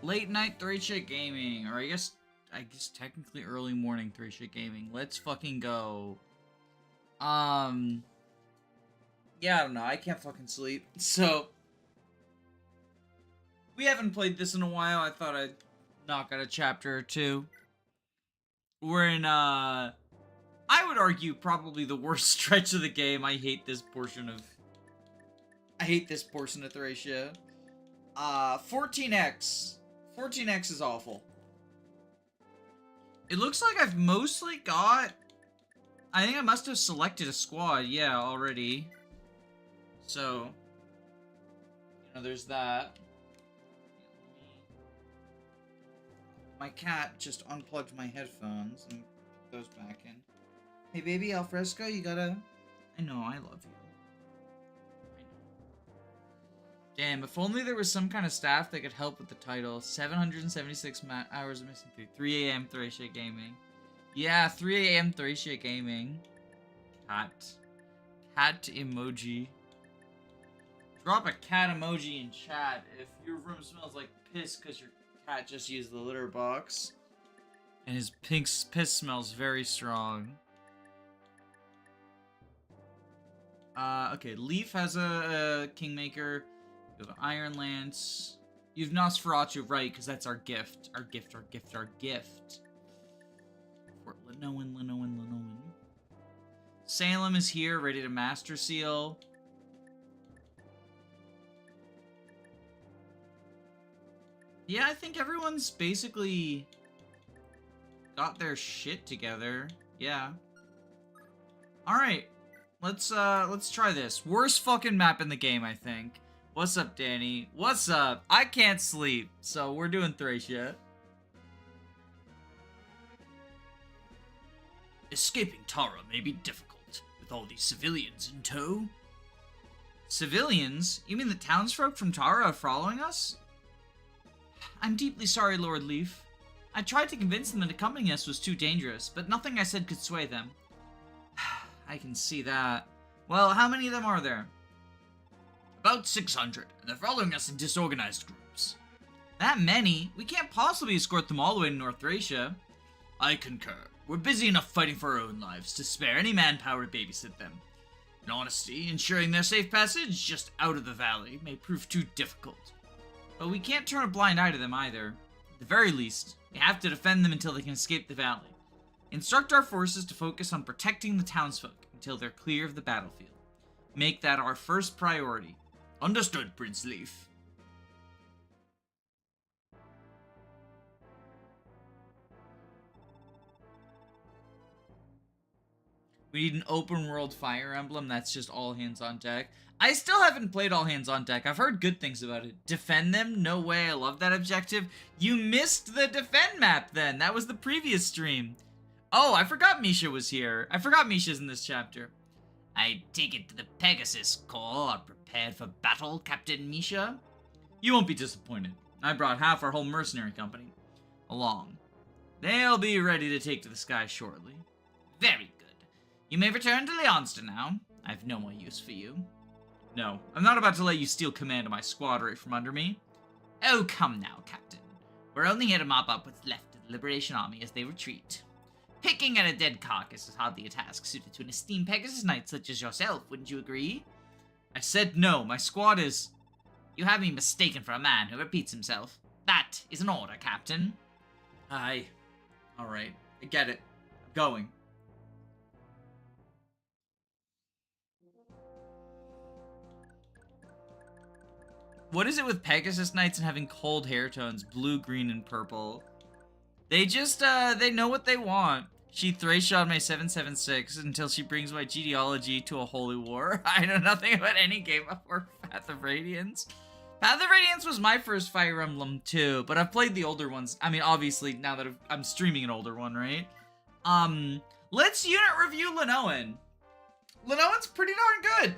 Late night Thracia gaming, or I guess technically early morning Thracia gaming. Let's fucking go. Yeah, I don't know. I can't fucking sleep. So we haven't played this in a while. I thought I'd knock out a chapter or two. We're in I would argue probably the worst stretch of the game. I hate this portion of Thracia. 14x. 14x is awful. It looks like I've mostly got... I think I must have selected a squad, yeah, already. So, you know, there's that. My cat just unplugged my headphones and put those back in. Hey, baby, Alfresco, you gotta... I know, I love you. Damn, if only there was some kind of staff that could help with the title. 776 hours of missing through. 3 a.m. Thracia Gaming. Yeah, 3 a.m. Thracia Gaming. Cat emoji. Drop a cat emoji in chat if your room smells like piss because your cat just used the litter box. And his piss smells very strong. Okay, Leaf has a Kingmaker. You have Iron Lance. You have Nosferatu, right, because that's our gift. Our gift. For Linoan. Salem is here, ready to Master Seal. Yeah, I think everyone's basically got their shit together. Yeah. Alright. Let's try this. Worst fucking map in the game, I think. What's up, Danny? What's up? I can't sleep, so we're doing Thracia. Escaping Tara may be difficult, with all these civilians in tow. Civilians? You mean the townsfolk from Tara are following us? I'm deeply sorry, Lord Leaf. I tried to convince them that accompanying us was too dangerous, but nothing I said could sway them. I can see that. Well, how many of them are there? About 600, and they're following us in disorganized groups. That many? We can't possibly escort them all the way to North Thracia. I concur. We're busy enough fighting for our own lives to spare any manpower to babysit them. In honesty, ensuring their safe passage just out of the valley may prove too difficult. But we can't turn a blind eye to them either. At the very least, we have to defend them until they can escape the valley. Instruct our forces to focus on protecting the townsfolk until they're clear of the battlefield. Make that our first priority. Understood, Priest Sleuf. We need an open world Fire Emblem that's just all hands on deck. I still haven't played all hands on deck. I've heard good things about it. Defend them? No way. I love that objective. You missed the defend map then. That was the previous stream. Oh, I forgot Misha was here. I forgot Misha's in this chapter. I take it to the Pegasus Corps are prepared for battle, Captain Misha? You won't be disappointed. I brought half our whole mercenary company along. They'll be ready to take to the sky shortly. Very good. You may return to Leonsta now. I've no more use for you. No, I'm not about to let you steal command of my squad right from under me. Oh, come now, Captain. We're only here to mop up what's left of the Liberation Army as they retreat. Picking at a dead carcass is hardly a task suited to an esteemed Pegasus Knight such as yourself, wouldn't you agree? I said no, my squad is... You have me mistaken for a man who repeats himself. That is an order, Captain. Aye. Alright, I get it. I'm going. What is it with Pegasus Knights and having cold hair tones, blue, green, and purple? They just, they know what they want. She Thracia on my 776 until she brings my genealogy to a holy war. I know nothing about any game before Path of Radiance. Path of Radiance was my first Fire Emblem too, but I've played the older ones. I mean, obviously, now that I'm streaming an older one, right? Let's unit review Linoan. Linoan's pretty darn good.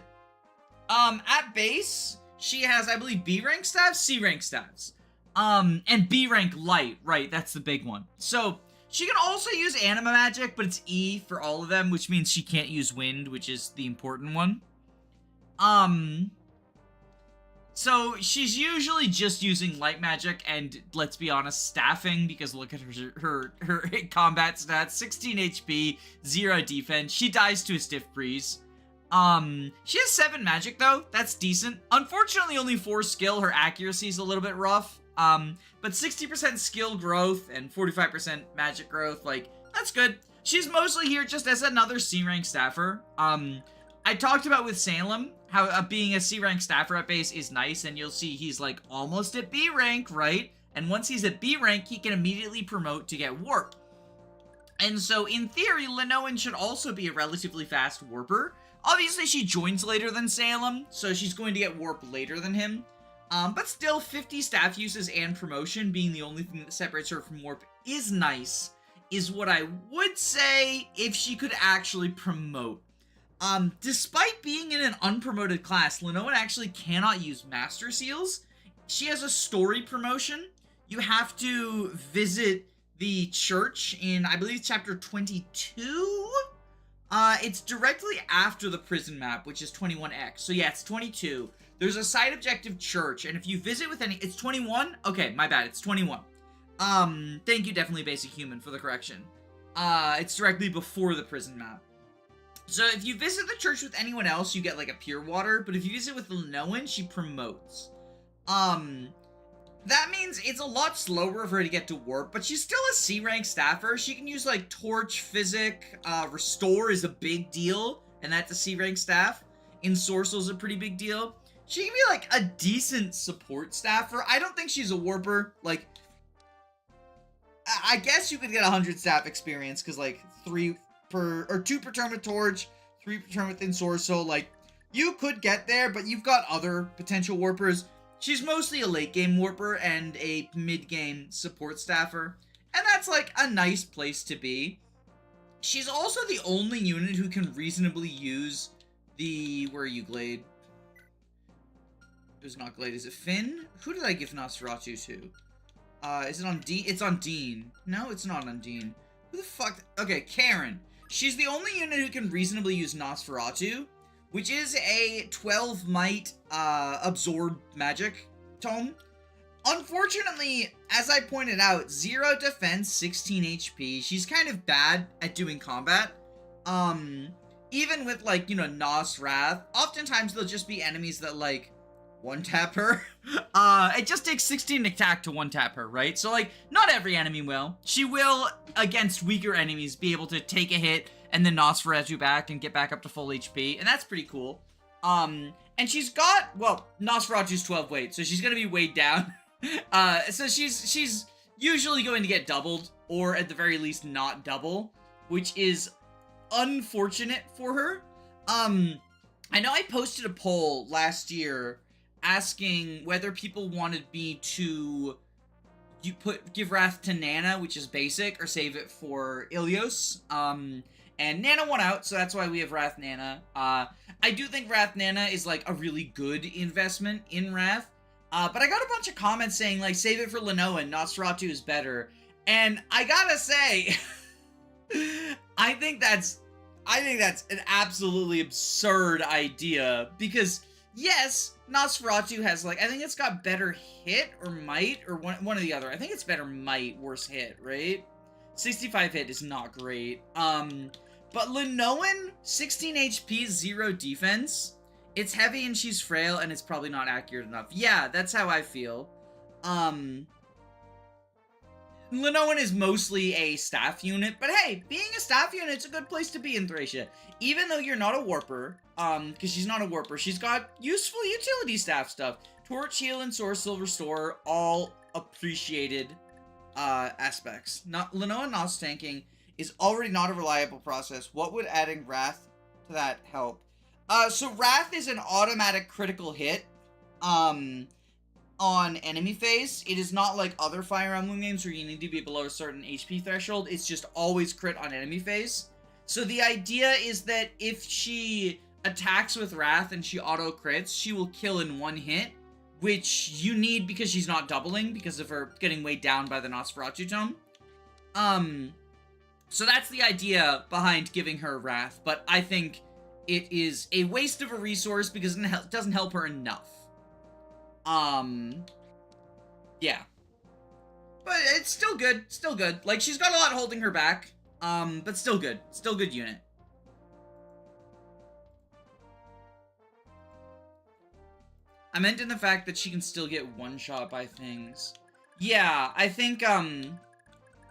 At base, she has, I believe, B rank stats, C rank stats. And B rank light, right, that's the big one. So, She can also use Anima Magic, but it's E for all of them, which means she can't use Wind, which is the important one. So she's usually just using Light Magic and, let's be honest, staffing, because look at her combat stats. 16 HP, 0 defense. She dies to a Stiff Breeze. She has 7 magic though. That's decent. Unfortunately, only 4 skill. Her accuracy is a little bit rough. But 60% skill growth and 45% magic growth, like, that's good. She's mostly here just as another C-rank staffer. I talked about with Salem how being a C-rank staffer at base is nice, and you'll see he's like almost at B rank, right? And once he's at B rank, he can immediately promote to get warp. And so in theory, Linoan should also be a relatively fast warper. Obviously, she joins later than Salem, so she's going to get warp later than him. But still, 50 staff uses and promotion being the only thing that separates her from warp is nice, is what I would say if she could actually promote. Despite being in an unpromoted class, Linoan actually cannot use Master Seals. She has a story promotion. You have to visit the church in, I believe, chapter 22? It's directly after the prison map, which is 21X. So yeah, it's 22. There's a side objective church, and if you visit with any... It's 21? Okay, my bad, it's 21. Thank you, Definitely Basic Human, for the correction. It's directly before the prison map. So if you visit the church with anyone else, you get, like, a pure water, but if you visit with Linoan, she promotes. That means it's a lot slower for her to get to warp, but she's still a C-rank staffer. She can use, like, Torch, Physic, Restore is a big deal, and that's a C-rank staff. Ensorcel's a pretty big deal. She can be, like, a decent support staffer. I don't think she's a warper. Like, I guess you could get 100 staff experience, because, like, 2 per turn with Torch, 3 per turn with Ensorcel. Like, you could get there, but you've got other potential warpers. She's mostly a late-game warper and a mid-game support staffer, and that's, like, a nice place to be. She's also the only unit who can reasonably use the... Where are you, Glade? It was not Glade. Is it Finn? Who did I give Nosferatu to? Is it on Dean? It's on Dean. No, it's not on Dean. Who the fuck? Okay, Karen. She's the only unit who can reasonably use Nosferatu, which is a 12 might absorb magic tome. Unfortunately, as I pointed out, 0 defense, 16 HP. She's kind of bad at doing combat. Even with, like, you know, Nos Wrath, oftentimes they'll just be enemies that, like, one-tap her. It just takes 16 attack to one-tap her, right? So, like, not every enemy will. She will, against weaker enemies, be able to take a hit and then Nosferatu back and get back up to full HP, and that's pretty cool. And she's got, well, Nosferatu's 12 weight, so she's gonna be weighed down. So she's usually going to get doubled, or at the very least not double, which is unfortunate for her. I know I posted a poll last year asking whether people wanted me to give Wrath to Nana, which is basic, or save it for Illios. And Nana won out, so that's why we have Wrath Nana. I do think Wrath Nana is, like, a really good investment in Wrath. But I got a bunch of comments saying, like, save it for Linoan, Nosferatu is better. And I gotta say, I think that's an absolutely absurd idea, because, yes, Nosferatu has, like, I think it's got better hit or might, or one or the other. I think it's better might, worse hit, right? 65 hit is not great. But Linoan, 16 HP, 0 defense. It's heavy and she's frail, and it's probably not accurate enough. Yeah, that's how I feel. Linoan is mostly a staff unit, but hey, being a staff unit's a good place to be in Thracia. Even though you're not a warper, because she's not a warper, she's got useful utility staff stuff. Torch, Heal, and Ensorcel, Restore, all appreciated aspects. Linoan Nos tanking is already not a reliable process. What would adding Wrath to that help? So Wrath is an automatic critical hit, on enemy phase. It is not like other Fire Emblem games where you need to be below a certain HP threshold. It's just always crit on enemy phase. So the idea is that if she attacks with Wrath and she auto crits, she will kill in one hit, which you need because she's not doubling because of her getting weighed down by the Nosferatu tome. So that's the idea behind giving her Wrath, but I think it is a waste of a resource because it doesn't help her enough. Yeah. But it's still good, still good. Like, she's got a lot holding her back, but still good. Still good unit. I meant in the fact that she can still get one-shot by things. Yeah, I think,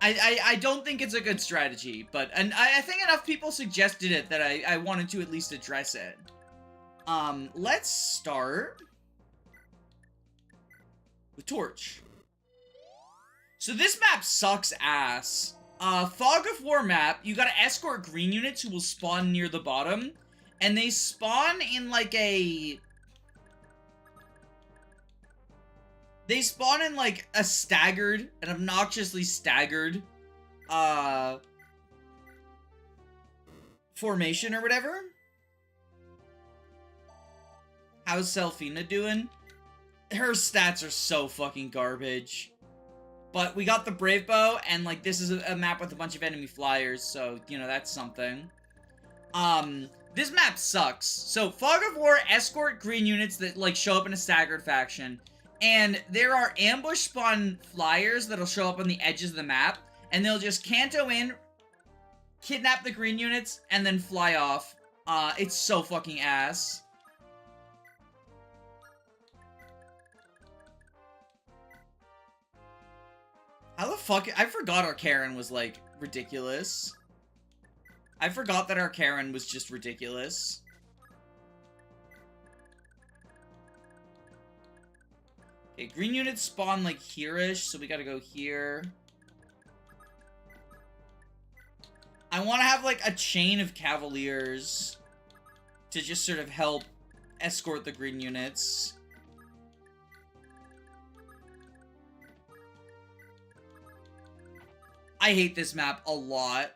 I don't think it's a good strategy, but, and I think enough people suggested it that I wanted to at least address it. Let's start with Torch. So this map sucks ass. Fog of War map, you gotta escort green units who will spawn near the bottom, and they spawn in like a... They spawn in like a staggered, an obnoxiously staggered, formation or whatever. How's Selfina doing? Her stats are so fucking garbage. But we got the Brave Bow, and, like, this is a map with a bunch of enemy flyers, so, you know, that's something. This map sucks. So, Fog of War, escort green units that, like, show up in a staggered faction. And there are ambush spawn flyers that'll show up on the edges of the map, and they'll just canto in, kidnap the green units, and then fly off. It's so fucking ass. How the fuck? I forgot our Karen was, like, ridiculous. I forgot that our Karen was just ridiculous. Okay, green units spawn, like, here-ish, so we gotta go here. I want to have, like, a chain of Cavaliers to just sort of help escort the green units. I hate this map a lot.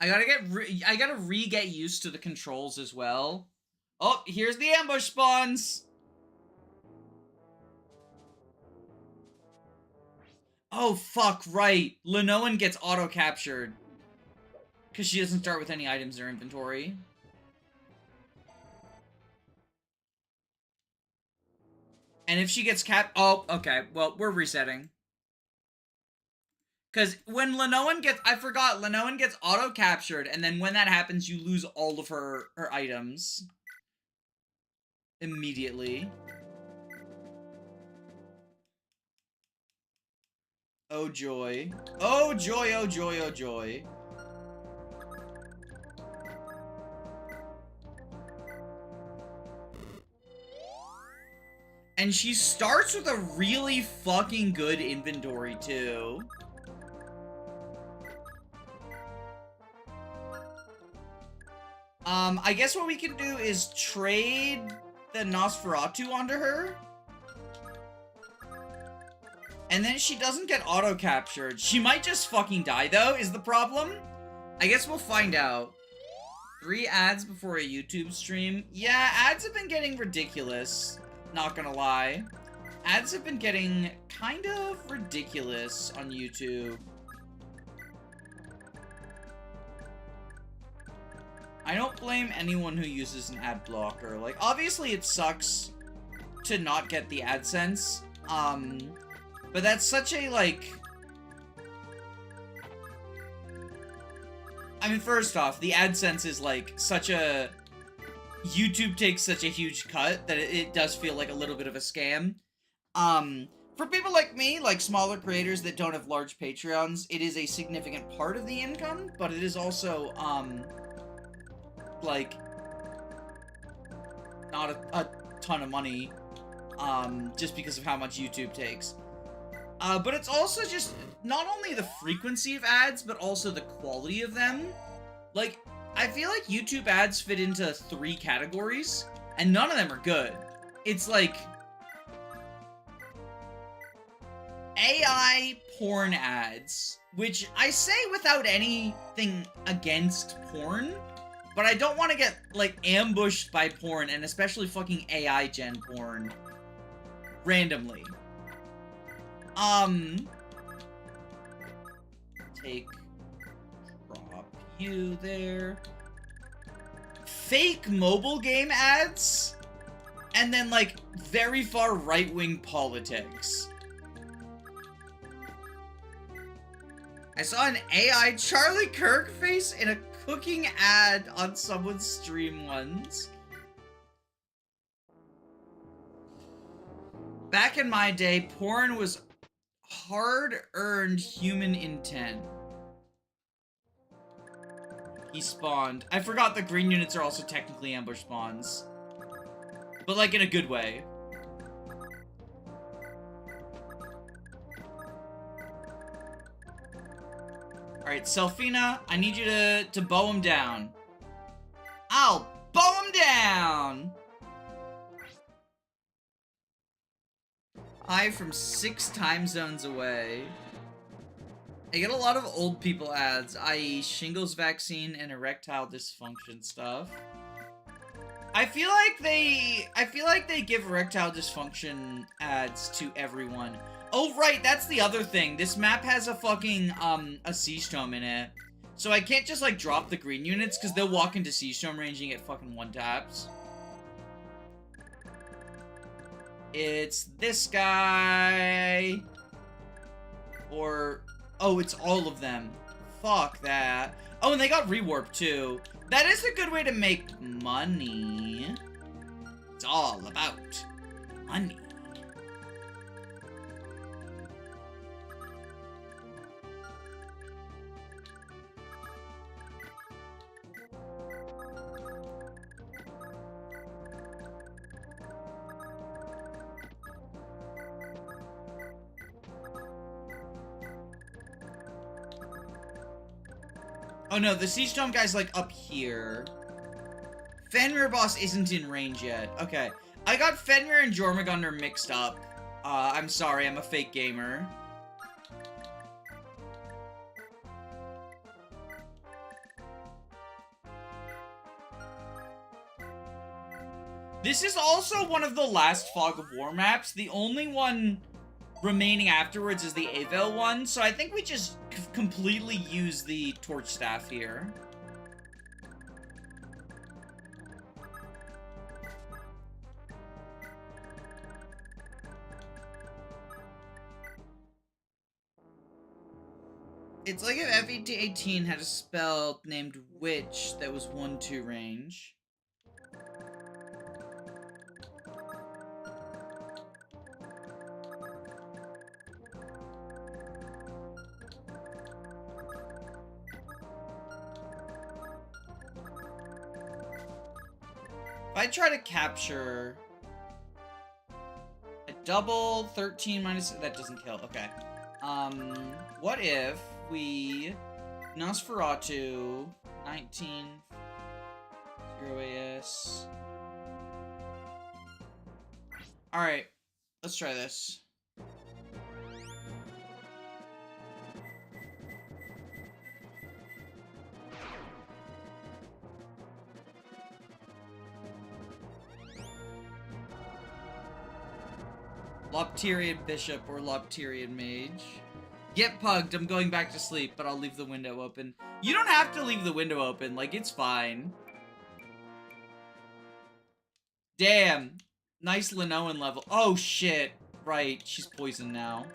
I gotta re-get used to the controls as well. Oh, here's the ambush spawns! Oh, fuck, right. Linoan gets auto-captured. Because she doesn't start with any items in her inventory. And if she gets oh, okay, well, we're resetting. Because when Linoan gets, I forgot, Linoan gets auto-captured, and then when that happens, you lose all of her items. Immediately. Oh joy. Oh joy, oh joy, oh joy. And she starts with a really fucking good inventory, too. I guess what we can do is trade the Nosferatu onto her. And then she doesn't get auto-captured. She might just fucking die, though, is the problem. I guess we'll find out. 3 ads before a YouTube stream. Yeah, ads have been getting ridiculous. Not gonna lie. Ads have been getting kind of ridiculous on YouTube. I don't blame anyone who uses an ad blocker. Like, obviously it sucks to not get the AdSense. But that's such a, like... I mean, first off, the AdSense is, like, such a... YouTube takes such a huge cut that it does feel like a little bit of a scam. For people like me, like smaller creators that don't have large Patreons, it is a significant part of the income, but it is also, like, not a ton of money, just because of how much YouTube takes. But it's also just, not only the frequency of ads, but also the quality of them. Like, I feel like YouTube ads fit into 3 categories, and none of them are good. It's like... AI porn ads, which I say without anything against porn, but I don't want to get, like, ambushed by porn, and especially fucking AI gen porn, randomly. Drop you there. Fake mobile game ads, and then, like, very far right-wing politics. I saw an AI Charlie Kirk face in a cooking ad on someone's stream once. Back in my day, porn was hard-earned human intent. He spawned. I forgot the green units are also technically ambush spawns. But, like, in a good way. Alright, Selfina, I need you to bow him down. I'll bow him down! Hi from 6 time zones away. I get a lot of old people ads, i.e. shingles vaccine and erectile dysfunction stuff. I feel like they give erectile dysfunction ads to everyone. Oh, right, that's the other thing. This map has a fucking, a Siege Tome in it. So I can't just, like, drop the green units, because they'll walk into Siege Tome range and get fucking one-taps. It's this guy. Or... oh, it's all of them. Fuck that. Oh, and they got rewarp, too. That is a good way to make money. It's all about money. Oh no, the Siege Dome guy's like up here. Fenrir boss isn't in range yet. Okay. I got Fenrir and Jormungandr mixed up. I'm sorry, I'm a fake gamer. This is also one of the last Fog of War maps. The only one remaining afterwards is the Avel one, so I think we just completely use the Torch Staff here. It's like if FE18 had a spell named Witch that was 1-2 range. If I try to capture a double 13 minus, that doesn't kill. Okay. What if we Nosferatu 19 0 AS? All right, let's try this. Loptirian Bishop or Loptirian Mage. Get pugged, I'm going back to sleep, but I'll leave the window open. You don't have to leave the window open, like, it's fine. Damn. Nice Linoan level. Oh, shit. Right, she's poisoned now.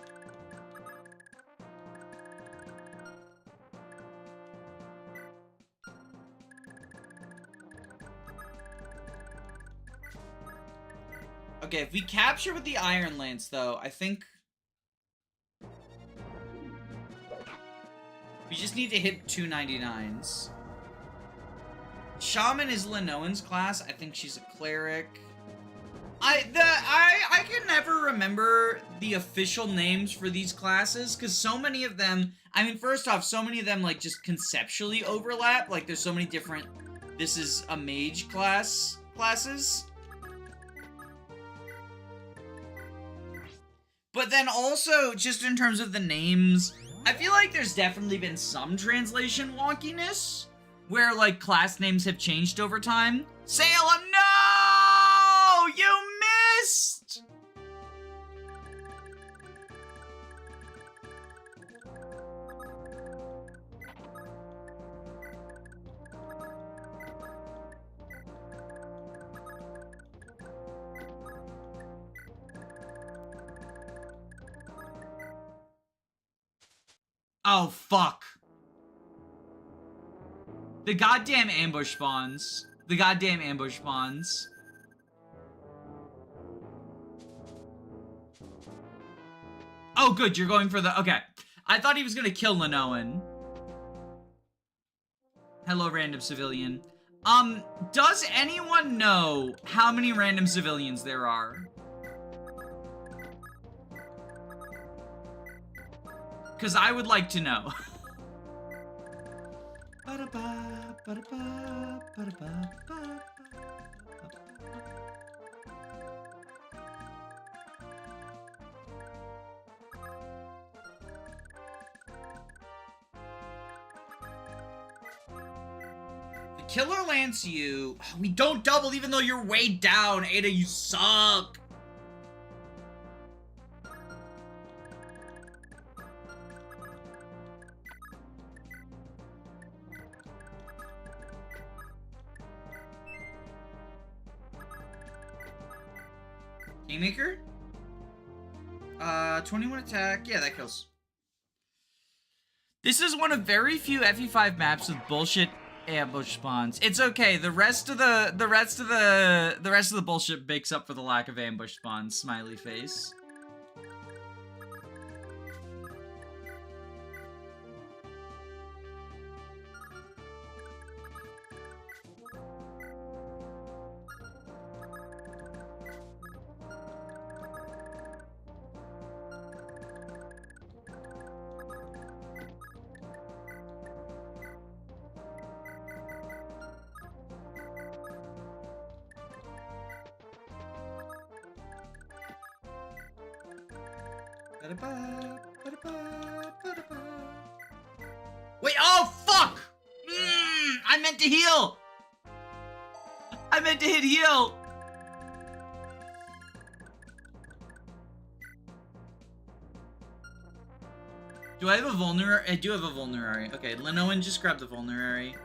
Okay, if we capture with the Iron Lance, though, I think... we just need to hit 299s. Shaman is Linoan's class. I think she's a cleric. I can never remember the official names for these classes, because so many of them... I mean, first off, so many of them, like, just conceptually overlap. Like, there's so many different... this is a mage classes. But then also, just in terms of the names, I feel like there's definitely been some translation wonkiness, where, like, class names have changed over time. Salem, no! You missed! Oh, fuck. The goddamn ambush spawns. The goddamn ambush spawns. Oh, good, you're going for the... Okay. I thought he was gonna kill Linoan. Hello, random civilian. Does anyone know how many random civilians there are? Because I would like to know. The killer Lance you. We don't double even though you're way down. Ada, you suck. Kingmaker? 21 attack. Yeah, that kills. This is one of very few FE5 maps with bullshit ambush spawns. It's okay. The rest of the bullshit makes up for the lack of ambush spawns. Smiley face. Wait, oh, fuck! I meant to heal! I meant to hit heal! Do I have a vulnerary? I do have a vulnerary. Okay, Linoan, just grab the vulnerary.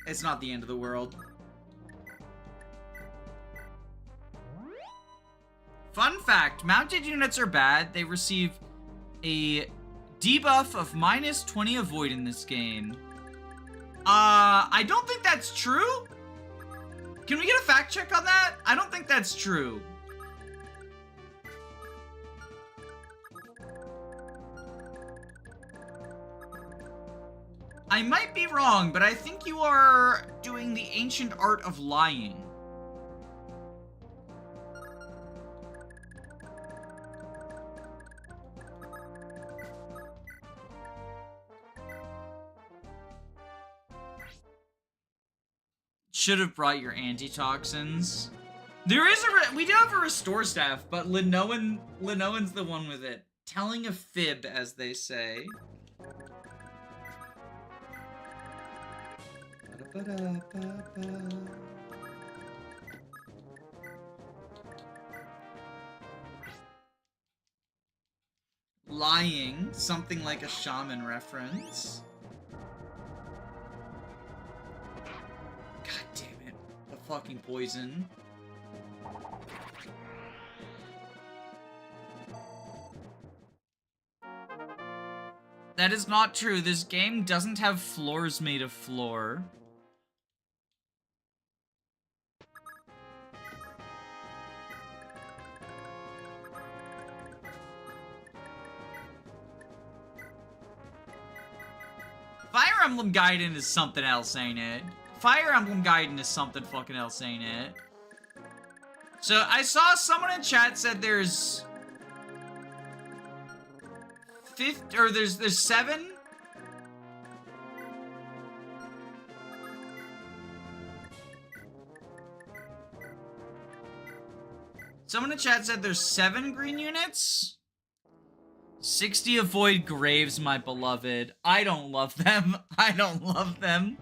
It's not the end of the world. Fun fact, mounted units are bad. They receive a debuff of -20 avoid in this game. I don't think that's true. Can we get a fact check on that? I don't think that's true. I might be wrong, but I think you are doing the ancient art of lying. Should have brought your antitoxins. There is we do have a restore staff, but Linoan's the one with it. Telling a fib, as they say. Lying, something like a shaman reference. God damn it. The fucking poison. That is not true. This game doesn't have floors made of floor. Fire Emblem Gaiden is something else, ain't it? Fire Emblem Gaiden is something fucking else, ain't it? So, I saw someone in chat said there's... there's 7? Someone in chat said there's 7 green units? 60 avoid graves, my beloved. I don't love them. I don't love them.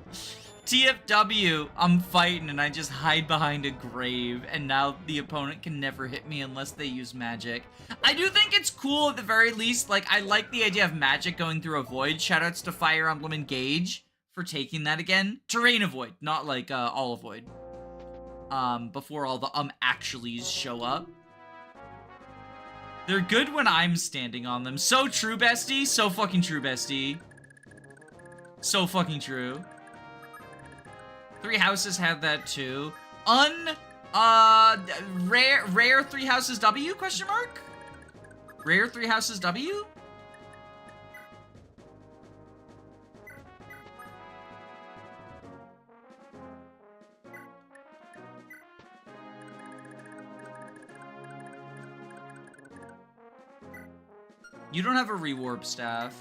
TFW, I'm fighting and I just hide behind a grave, and now the opponent can never hit me unless they use magic. I do think it's cool at the very least. Like, I like the idea of magic going through a void. Shoutouts to Fire Emblem Engage for taking that again. Terrain avoid, not like all avoid. Before all the actuallys show up. They're good when I'm standing on them. So true, bestie. So fucking true, bestie. So fucking true. 3 houses have that too. Rare 3 houses W, question mark? Rare 3 houses W? You don't have a rewarp staff.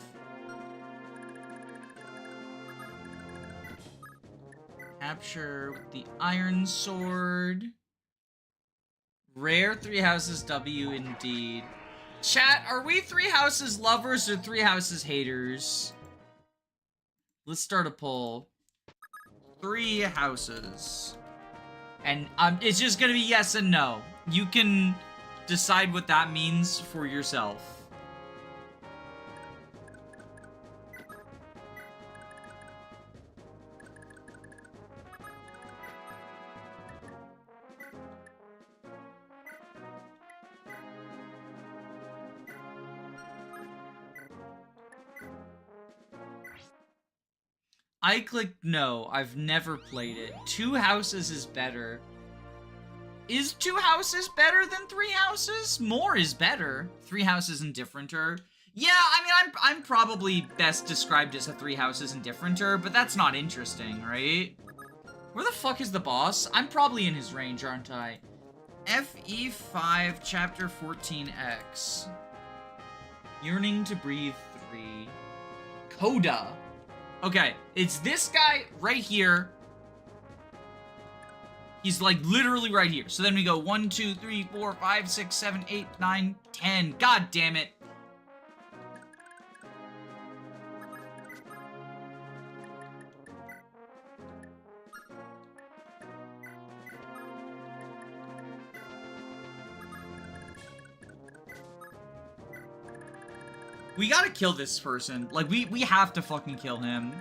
Capture with the iron sword. Rare 3 houses W indeed. Chat, are we 3 houses lovers or 3 houses haters? Let's start a poll. 3 houses. And it's just gonna be yes and no. You can decide what that means for yourself. I clicked no. I've never played it. 2 houses is better. Is 2 houses better than 3 houses? More is better. 3 houses indifferenter. Yeah, I mean, I'm probably best described as a 3 houses indifferenter, but that's not interesting, right? Where the fuck is the boss? I'm probably in his range, aren't I? FE5, Chapter 14X. Yearning to Breathe 3. Coda. Okay, it's this guy right here. He's like literally right here. So then we go 1, 2, 3, 4, 5, 6, 7, 8, 9, 10. God damn it. We gotta kill this person. Like, we have to fucking kill him.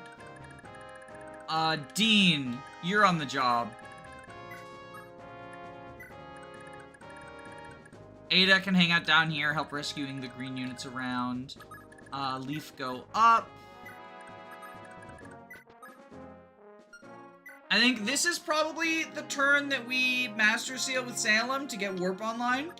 Dean, you're on the job. Ada can hang out down here, help rescuing the green units around. Leaf go up. I think this is probably the turn that we Master Seal with Salem to get Warp online.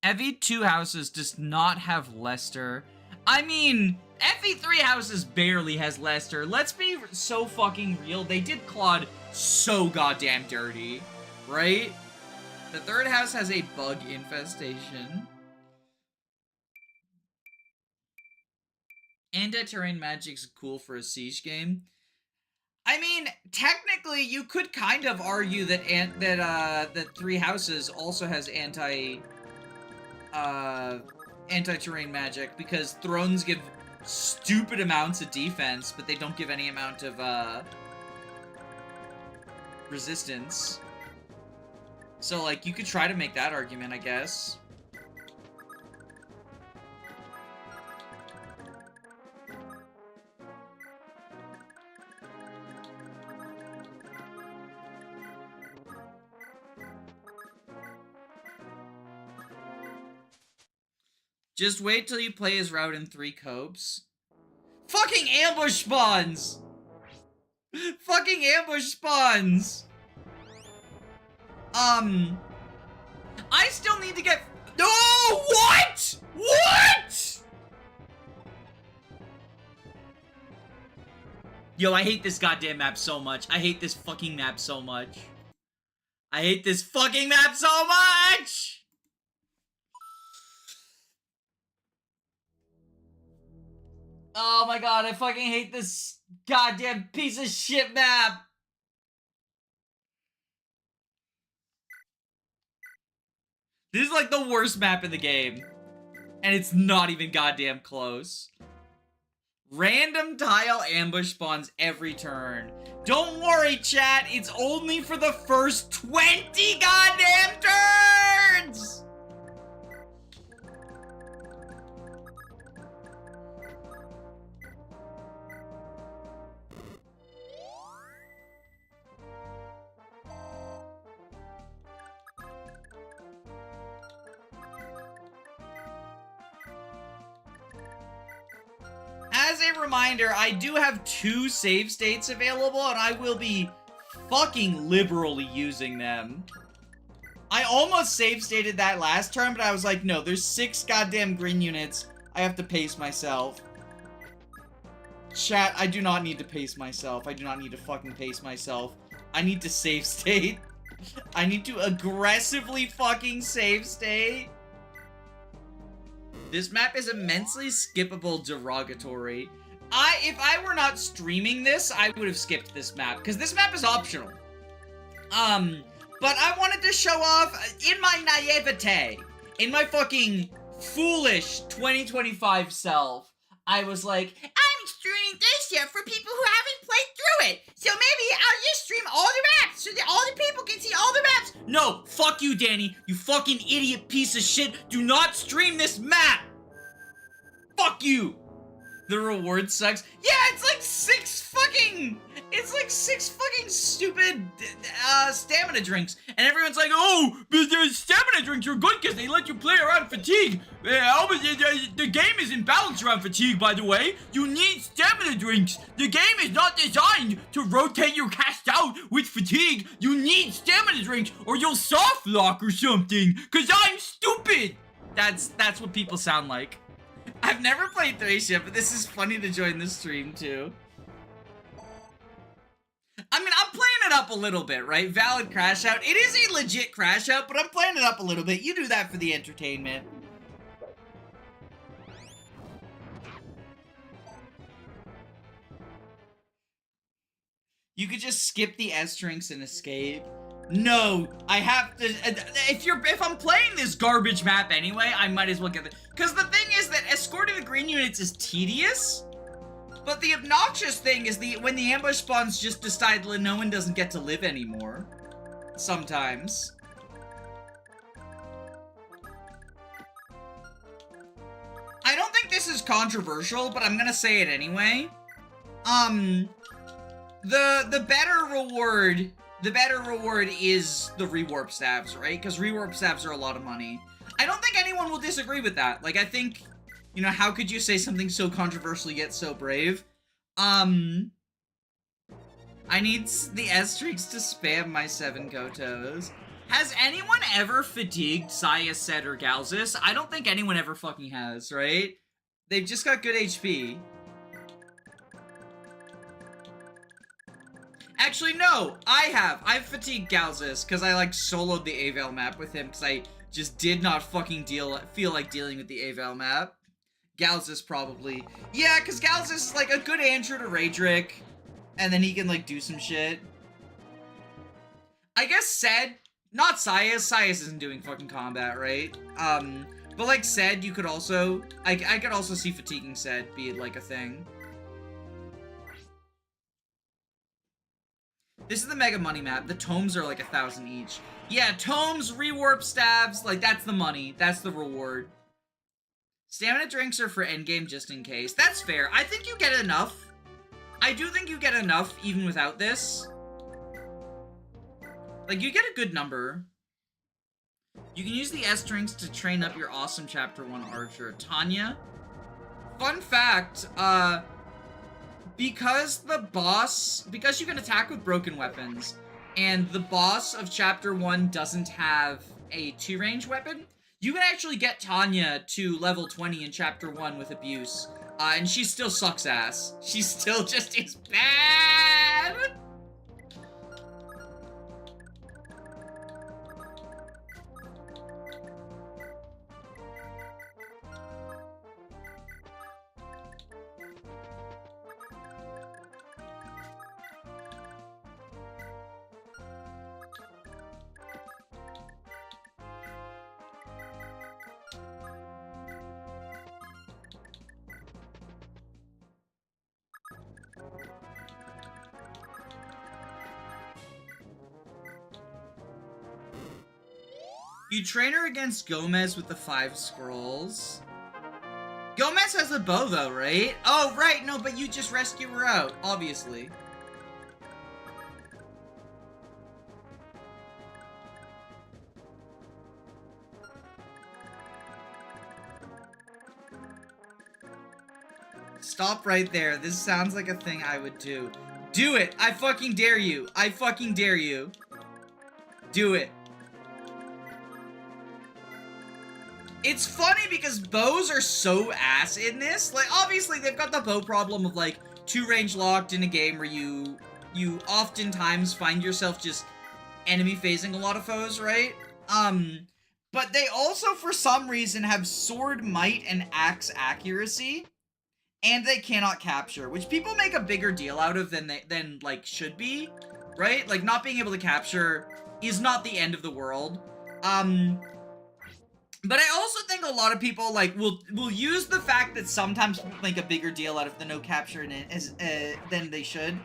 Evie 2 houses does not have Lester. I mean, Evie 3 houses barely has Lester. Let's be so fucking real. They did Claude so goddamn dirty, right? The 3rd house has a bug infestation. Anti-terrain magic's cool for a siege game. I mean, technically, you could kind of argue that that 3 houses also has anti-terrain magic, because thrones give stupid amounts of defense, but they don't give any amount of resistance. So, like, you could try to make that argument, I guess. Just wait till you play his route in 3 copes. Fucking ambush spawns! Fucking ambush spawns! I still need to get... No! What? What? Yo, I hate this goddamn map so much. I hate this fucking map so much. I hate this fucking map so much! Oh my god, I fucking hate this goddamn piece of shit map! This is like the worst map in the game. And it's not even goddamn close. Random tile ambush spawns every turn. Don't worry, chat, it's only for the first 20 goddamn turns! as a reminder, I do have 2 save states available, and I will be fucking liberally using them. I almost save stated that last turn, but I was like, no, there's 6 goddamn green units. I have to pace myself. Chat, I do not need to pace myself. I do not need to fucking pace myself. I need to save state. I need to aggressively fucking save state. This map is immensely skippable derogatory. If I were not streaming this, I would have skipped this map, because this map is optional. But I wanted to show off, in my naivete, in my fucking foolish 2025 self, I was like, I'm streaming Thracia for people who haven't played through it, so maybe I'll just stream all the maps so that all the people can see all the maps. No, fuck you, Danny, you fucking idiot piece of shit. Do not stream this map. Fuck you. The reward sucks. Yeah, it's like 6 fucking stupid stamina drinks. And everyone's like, oh, but the stamina drinks are good because they let you play around fatigue. The game isn't balanced around fatigue, by the way. You need stamina drinks. The game is not designed to rotate your cast out with fatigue. You need stamina drinks or you'll soft lock or something. Because I'm stupid. That's what people sound like. I've never played Thracia, but this is funny to join the stream, too. I mean, I'm playing it up a little bit, right? Valid crash out. It is a legit crash out, but I'm playing it up a little bit. You do that for the entertainment. You could just skip the S-drinks and escape. No, I have to, if I'm playing this garbage map anyway, I might as well get it. Because the thing is that escorting the green units is tedious, but the obnoxious thing is when the ambush spawns just decide that no one doesn't get to live anymore. Sometimes. I don't think this is controversial, but I'm gonna say it anyway. The better reward is the rewarp staves, right? Because rewarp staves are a lot of money. I don't think anyone will disagree with that. Like, I think, you know, how could you say something so controversial yet so brave? I need the S-streaks to spam my 7 Kotos. Has anyone ever fatigued Saya, Set, or Galzus? I don't think anyone ever fucking has, right? They've just got good HP. Actually, no, I've fatigued Galzus, because I, like, soloed the Avel map with him, because I just did not fucking feel like dealing with the Avel map. Galzus, probably. Yeah, because Galzus is, like, a good answer to Raedric, and then he can, like, do some shit. I guess Sed, not Sias. Sias isn't doing fucking combat, right? But, like, Sed, you could also, I could also see fatiguing Sed be, like, a thing. This is the mega money map. The tomes are like 1,000 each. Yeah, tomes, rewarp staves, like that's the money. That's the reward. Stamina drinks are for endgame just in case. That's fair. I think you get enough. I do think you get enough even without this. Like, you get a good number. You can use the S drinks to train up your awesome Chapter 1 archer. Tanya. Fun fact, because you can attack with broken weapons, and the boss of Chapter 1 doesn't have a 2-range weapon, you can actually get Tanya to level 20 in Chapter 1 with abuse, and she still sucks ass. She still just is bad! You train her against Gomez with the 5 scrolls. Gomez has a bow though, right? Oh, right, no, but you just rescue her out, obviously. Stop right there. This sounds like a thing I would do. Do it! I fucking dare you! I fucking dare you! Do it. It's funny because bows are so ass in this. Like, obviously, they've got the bow problem of, like, 2 range locked in a game where you oftentimes find yourself just enemy phasing a lot of foes, right? But they also, for some reason, have sword might and axe accuracy, and they cannot capture, which people make a bigger deal out of than like should be, right? Like, not being able to capture is not the end of the world. But I also think a lot of people, like, will use the fact that sometimes people make a bigger deal out of the no capture than they should,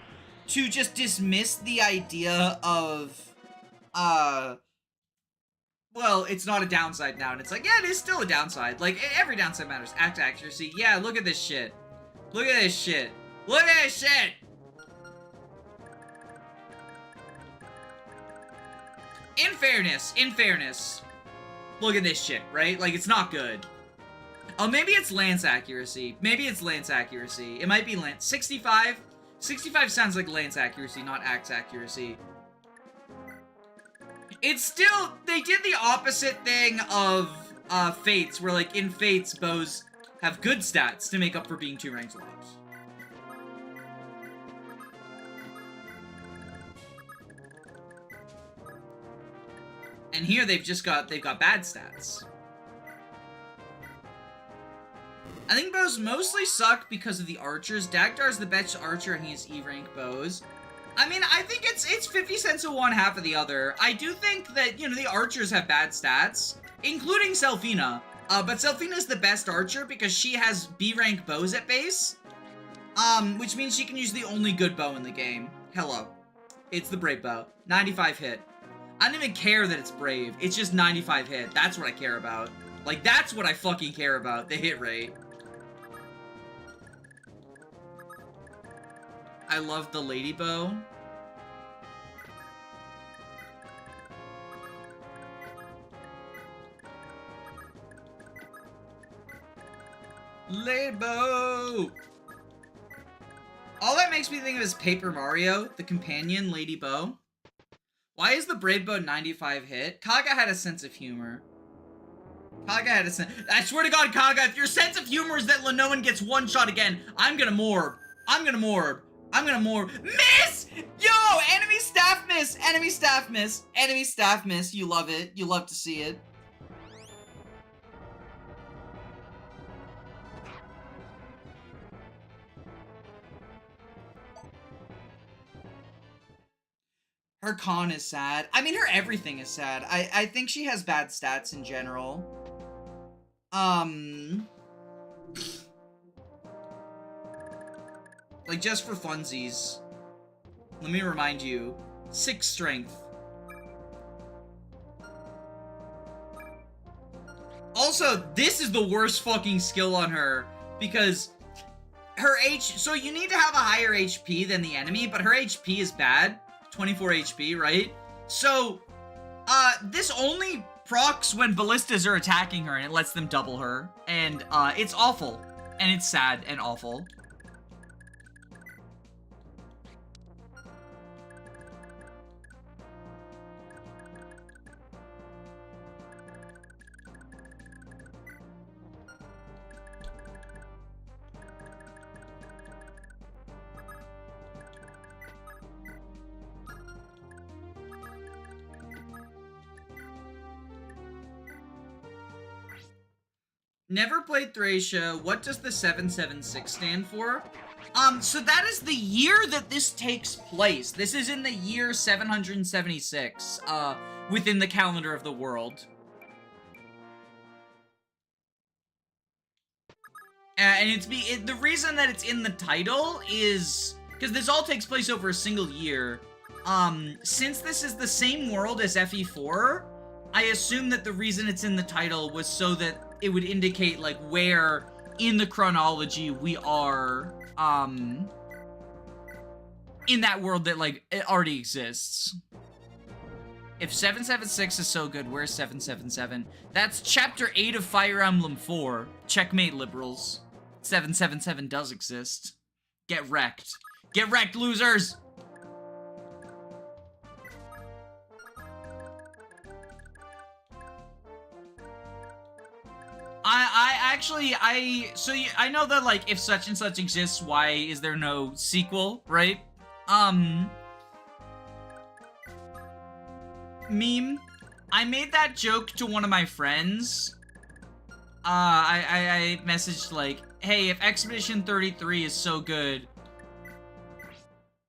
to just dismiss the idea of, well, it's not a downside now, and it's like, yeah, it is still a downside. Like, every downside matters. Act accuracy. Yeah, look at this shit. Look at this shit. Look at this shit! In fairness, look at this shit, right? Like, it's not good. Oh, maybe it's Lance accuracy. Maybe it's Lance accuracy. It might be Lance. 65? 65 sounds like Lance accuracy, not axe accuracy. It's still, they did the opposite thing of Fates, where, like, in Fates, bows have good stats to make up for being 2 ranks locked. And here they've got bad stats. I think bows mostly suck because of the archers. Dagdar's the best archer and he has E-rank bows. I mean, I think it's 50 cents of one, half of the other. I do think that, you know, the archers have bad stats, including Selfina. But Selfina's the best archer because she has B-rank bows at base. Which means she can use the only good bow in the game. Hello. It's the Brave Bow. 95 hit. I don't even care that it's Brave. It's just 95 hit. That's what I care about. Like, that's what I fucking care about. The hit rate. I love the Lady Bow. Lady Bow! All that makes me think of is Paper Mario, the companion Lady Bow. Why is the Brave Bow 95 hit? Kaga had a sense of humor. Kaga had a sense. I swear to God, Kaga, if your sense of humor is that Lenoan gets one shot again, I'm gonna morb. I'm gonna morb. I'm gonna morb. Miss! Yo! Enemy staff miss! Enemy staff miss! Enemy staff miss. You love it. You love to see it. Her con is sad. I mean, her everything is sad. I think she has bad stats in general. Like, just for funsies. Let me remind you. 6 strength. Also, this is the worst fucking skill on her. Because her so you need to have a higher HP than the enemy, but her HP is bad. 24 HP, right? So, this only procs when ballistas are attacking her, and it lets them double her. And, it's awful. And it's sad and awful. Never played Thracia. What does the 776 stand for? So that is the year that this takes place. This is in the year 776, within the calendar of the world. And the reason that it's in the title is because this all takes place over a single year. Since this is the same world as FE4, I assume that the reason it's in the title was so that it would indicate, like, where in the chronology we are, in that world that, like, it already exists. If 776 is so good, where's 777? That's Chapter 8 of Fire Emblem 4. Checkmate, liberals. 777 does exist. Get wrecked. Get wrecked, losers! I know that, like, if such and such exists, why is there no sequel, right? Meme. I made that joke to one of my friends. I messaged, like, hey, if Expedition 33 is so good,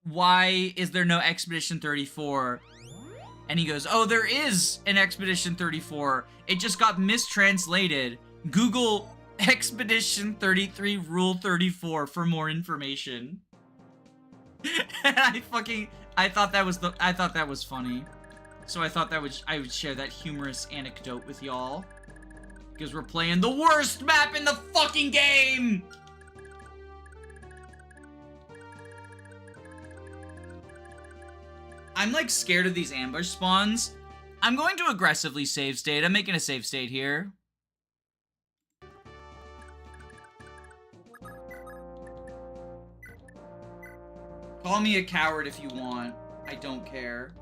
why is there no Expedition 34? And he goes, oh, there is an Expedition 34. It just got mistranslated. Google Expedition 33 Rule 34 for more information. I thought that was funny. So I thought I would share that humorous anecdote with y'all. Because we're playing the worst map in the fucking game! I'm, like, scared of these ambush spawns. I'm going to aggressively save state. I'm making a save state here. Call me a coward if you want. I don't care.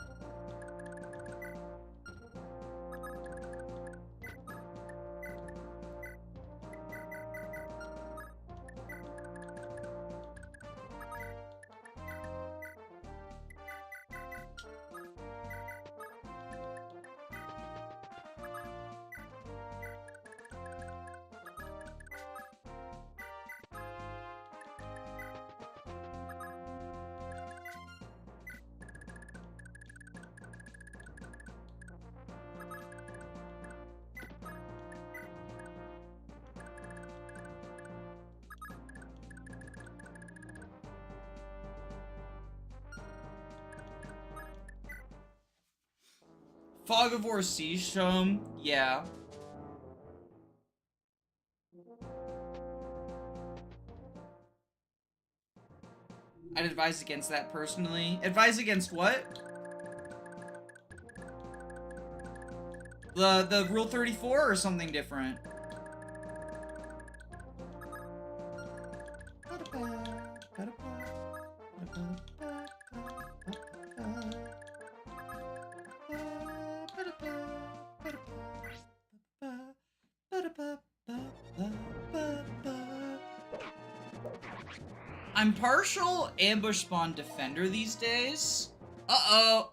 Fog of War Siege Tome? Yeah. I'd advise against that personally. Advise against what? The Rule 34 or something different? I'm partial ambush spawn defender these days. Uh-oh!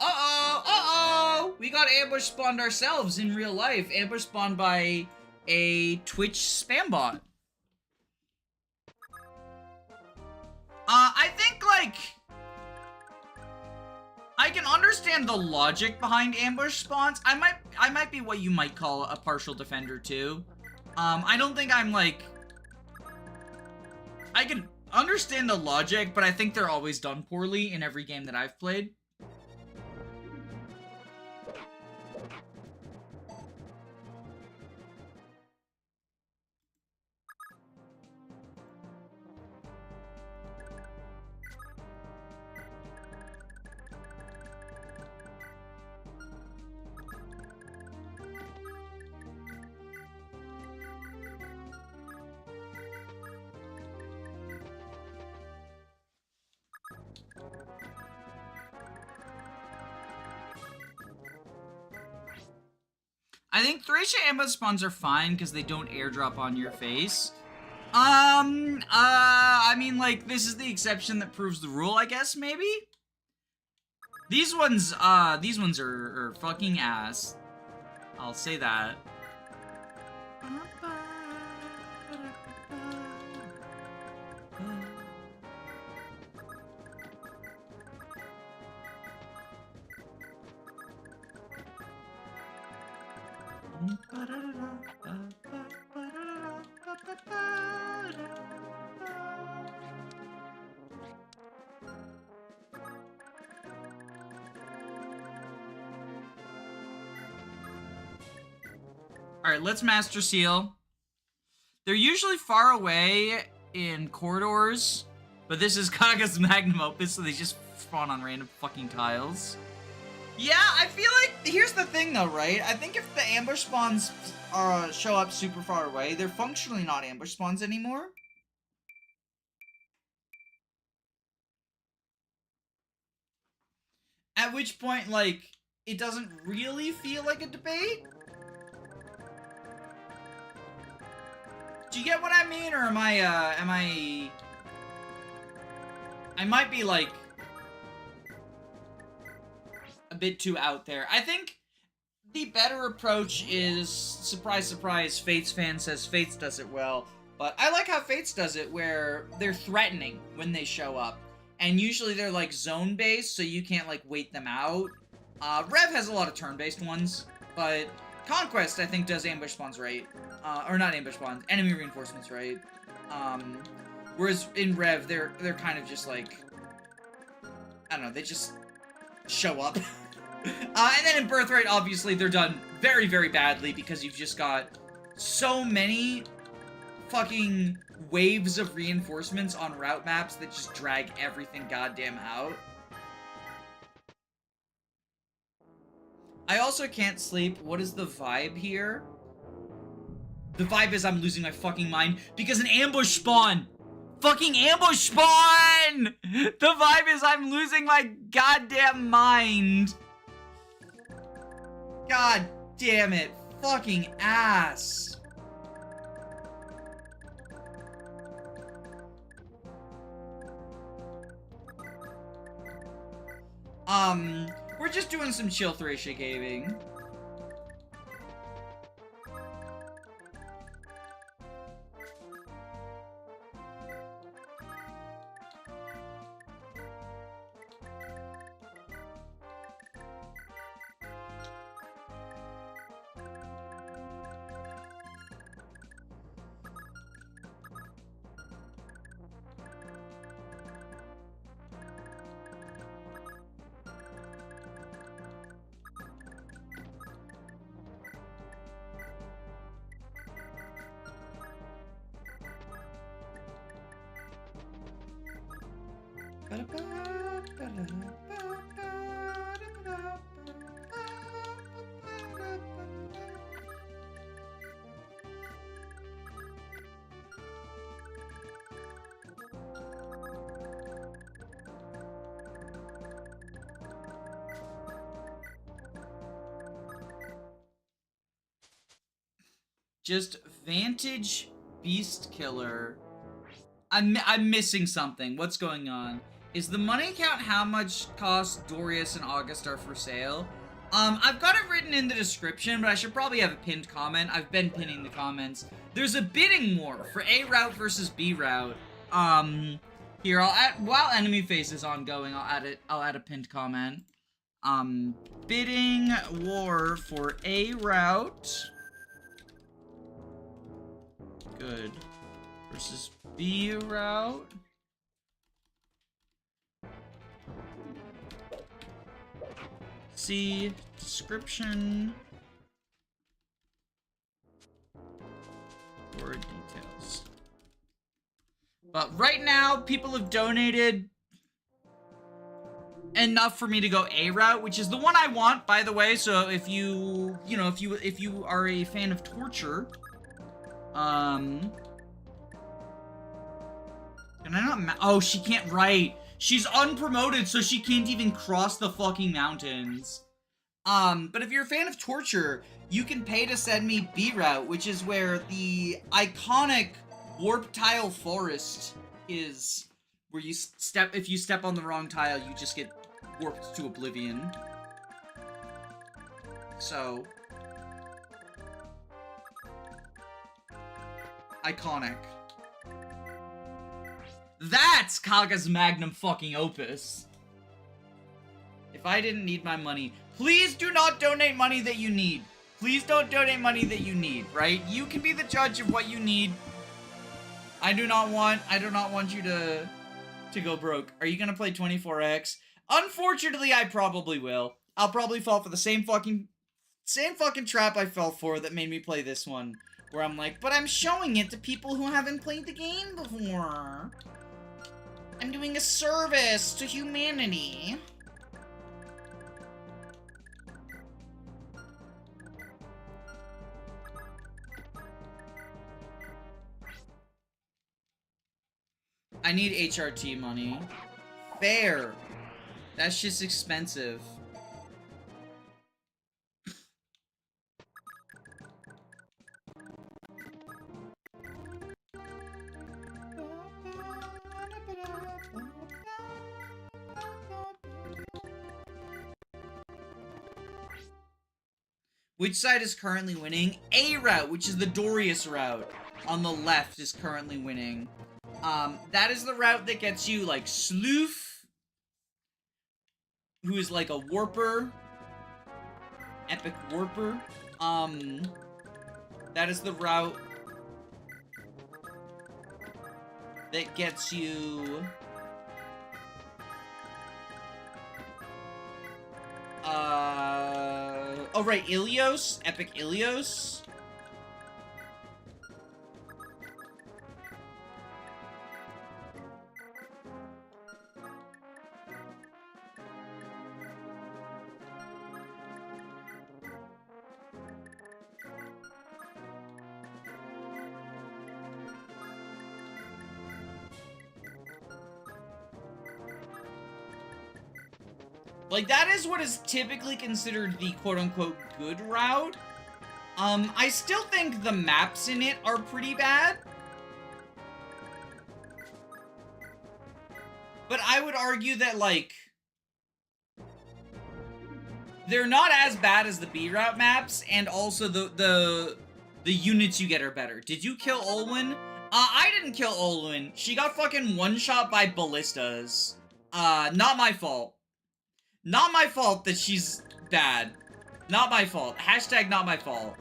We got ambush spawned ourselves in real life. Ambush spawned by a Twitch spam bot. I think, like, I can understand the logic behind ambush spawns. I might be what you might call a partial defender too. I don't think I'm, like, I can understand the logic, but I think they're always done poorly in every game that I've played. I think Thracia ambush spawns are fine because they don't airdrop on your face. I mean, like, this is the exception that proves the rule, I guess, maybe? These ones are fucking ass. I'll say that. Alright, let's Master Seal. They're usually far away in corridors, but this is Kaga's Magnum Opus, so they just spawn on random fucking tiles. Yeah, I feel like, here's the thing though, right? I think if the ambush spawns show up super far away, they're functionally not ambush spawns anymore. At which point, like, it doesn't really feel like a debate. Do you get what I mean, or am I might be, like, a bit too out there. I think the better approach is, surprise, surprise, Fates fan says Fates does it well, but I like how Fates does it, where they're threatening when they show up, and usually they're, like, zone-based, so you can't, like, wait them out. Rev has a lot of turn-based ones, but Conquest, I think, does ambush spawns right. Or not ambush spawns, enemy reinforcements right. Whereas in Rev, they're kind of just like, I don't know, they just show up. And then in Birthright, obviously, they're done very, very badly because you've just got so many fucking waves of reinforcements on route maps that just drag everything goddamn out. I also can't sleep. What is the vibe here? The vibe is I'm losing my fucking mind because an ambush spawn! Fucking ambush spawn! The vibe is I'm losing my goddamn mind. God damn it. Fucking ass. We're just doing some chill Thracia gaming. Just Vantage Beast Killer. I'm missing something. What's going on? Is the money count how much cost Dryas and August are for sale? I've got it written in the description, but I should probably have a pinned comment. I've been pinning the comments. There's a bidding war for A route versus B route. Here, I'll add, while enemy phase is ongoing, I'll add a pinned comment. Bidding war for A route. Good. Versus B route. See description for details. But right now, people have donated enough for me to go A route, which is the one I want, by the way. So if you are a fan of torture, can I not oh, she can't write. She's unpromoted, so she can't even cross the fucking mountains. But if you're a fan of torture, you can pay to send me B route, which is where the iconic warp tile forest is, where you if you step on the wrong tile, you just get warped to oblivion. So iconic. That's Kaga's magnum fucking opus. If I didn't need my money, please do not donate money that you need. Please don't donate money that you need, right? You can be the judge of what you need. I do not want you to go broke. Are you gonna play 24x? Unfortunately, I probably will. I'll probably fall for the same fucking trap I fell for that made me play this one. Where I'm like, but I'm showing it to people who haven't played the game before. I'm doing a service to humanity. I need HRT money. Fair. That shit's expensive. Which side is currently winning? A route, which is the Dryas route, on the left is currently winning. That is the route that gets you, like, Sleuf, who is, like, a warper. Epic warper. That is the route that gets you... Oh, right, Illios. Epic Illios. Like, that is what is typically considered the quote-unquote good route. I still think the maps in it are pretty bad. But I would argue that, like, they're not as bad as the B route maps, and also the units you get are better. Did you kill Olwen? I didn't kill Olwen. She got fucking one-shot by ballistas. Not my fault. Not my fault that she's bad. Not my fault. Hashtag not my fault.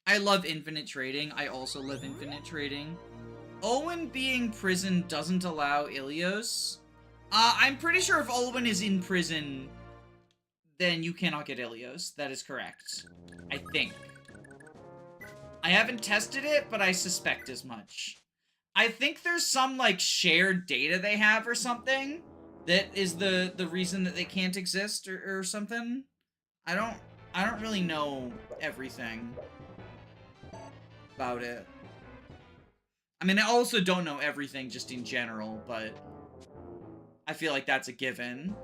I love infinite trading. I also love infinite trading. Olwen being prison doesn't allow Illios. I'm pretty sure if Olwen is in prison, then you cannot get Illios. That is correct. I think. I haven't tested it, but I suspect as much. I think there's some, like, shared data they have or something that is the reason that they can't exist or something. I don't really know everything about it. I mean, I also don't know everything just in general, but I feel like that's a given.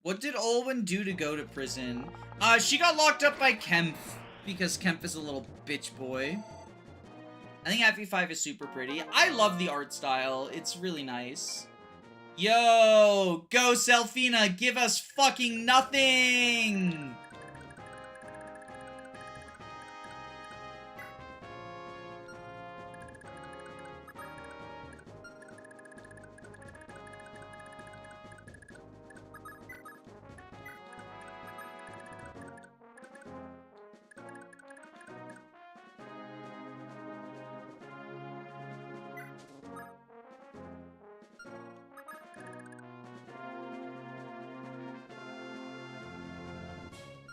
What did Olwen do to go to prison? She got locked up by Kempf, because Kempf is a little bitch boy. I think FE5 is super pretty. I love the art style. It's really nice. Yo! Go, Selfina! Give us fucking nothing!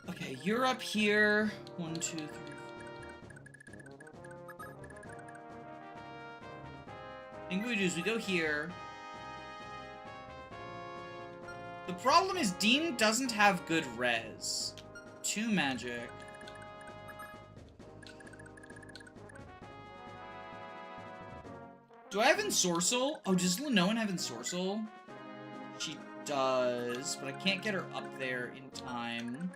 Okay, you're up here. 1, 2, 3. I think what we do is we go here. The problem is Dean doesn't have good res. 2 magic. Do I have Ensorcel? Oh, does Lenoan have Ensorcel? She does, but I can't get her up there in time.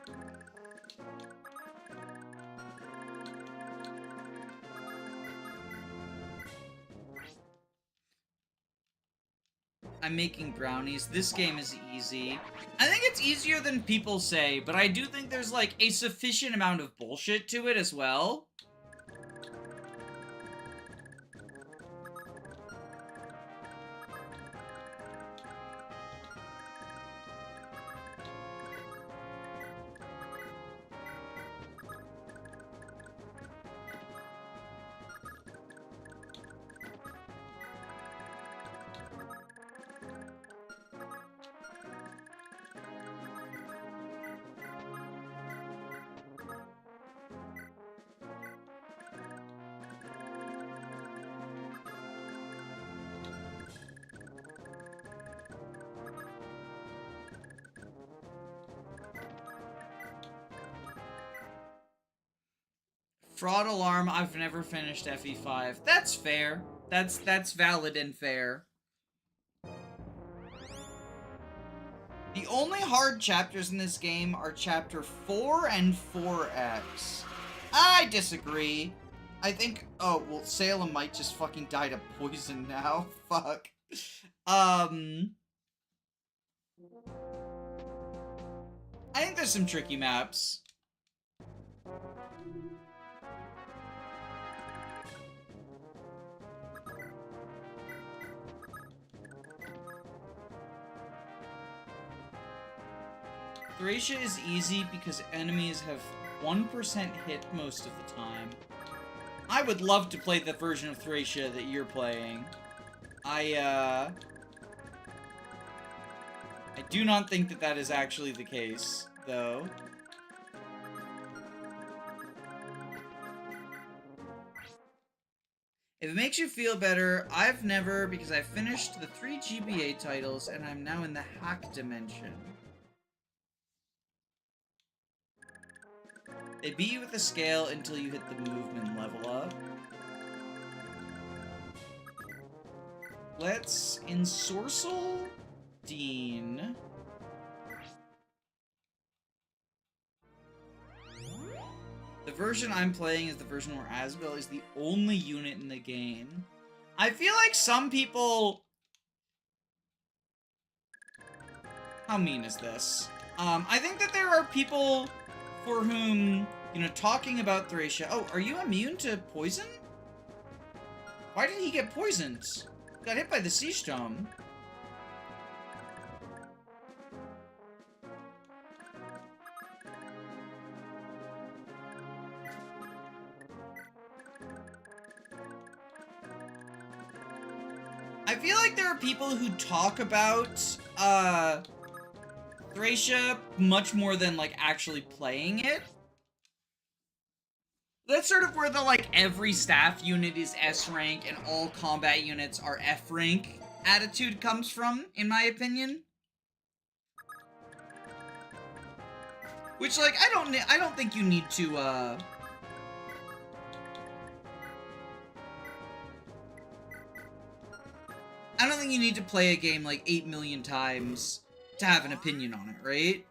I'm making brownies. This game is easy. I think it's easier than people say, but I do think there's, like, a sufficient amount of bullshit to it as well. Fraud alarm, I've never finished FE5. That's fair. That's valid and fair. The only hard chapters in this game are chapter 4 and 4X. I disagree. I think, oh, well, Salem might just fucking die to poison now. Fuck. I think there's some tricky maps. Thracia is easy because enemies have 1% hit most of the time. I would love to play the version of Thracia that you're playing. I do not think that that is actually the case, though. If it makes you feel better, I've never, because I finished the 3 GBA titles and I'm now in the hack dimension. They beat you with the scale until you hit the movement level up. Let's ensorcel Dean. The version I'm playing is the version where Asbel is the only unit in the game. I feel like some people... How mean is this? I think that there are people for whom, you know, talking about Thracia... Oh, are you immune to poison? Why did he get poisoned? Got hit by the Siege Dome. I feel like there are people who talk about, Thracia much more than, like, actually playing it. That's sort of where the, like, every staff unit is S rank and all combat units are F rank attitude comes from, in my opinion. Which, like, I don't think you need to, I don't think you need to play a game, like, 8 million times to have an opinion on it, right?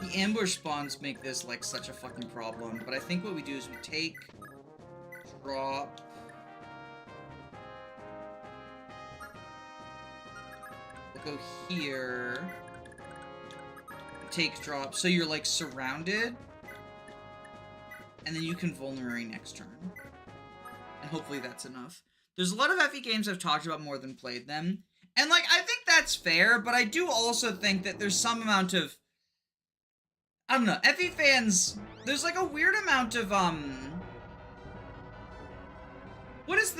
The ambush spawns make this, like, such a fucking problem, but I think what we do is we take, drop, we'll go here, take, drop, so you're, like, surrounded, and then you can vulnerary next turn, and hopefully that's enough. There's a lot of FE games I've talked about more than played them, and, like, I think that's fair, but I do also think that there's some amount of, I don't know, FE fans, there's, like, a weird amount of, what is,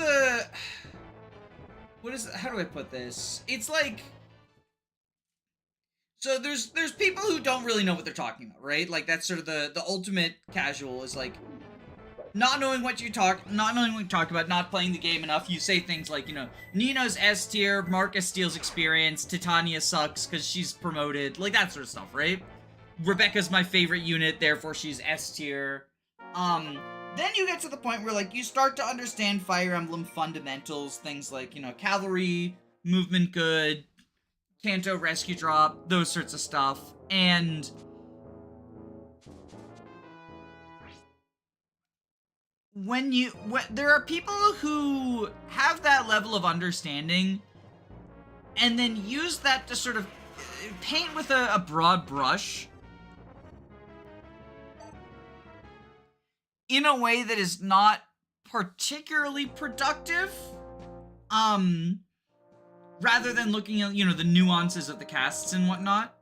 how do I put this? It's, like, so there's people who don't really know what they're talking about, right? Like, that's sort of the ultimate casual is, like, not knowing what you talk about, not playing the game enough. You say things like, you know, Nino's S tier, Marcus steals experience, Titania sucks because she's promoted, like, that sort of stuff, right? Rebecca's my favorite unit, therefore she's S tier. Then you get to the point where, like, you start to understand Fire Emblem fundamentals, things like, you know, cavalry, movement good, Kanto rescue drop, those sorts of stuff, and there are people who have that level of understanding and then use that to sort of paint with a broad brush in a way that is not particularly productive, rather than looking at, you know, the nuances of the casts and whatnot.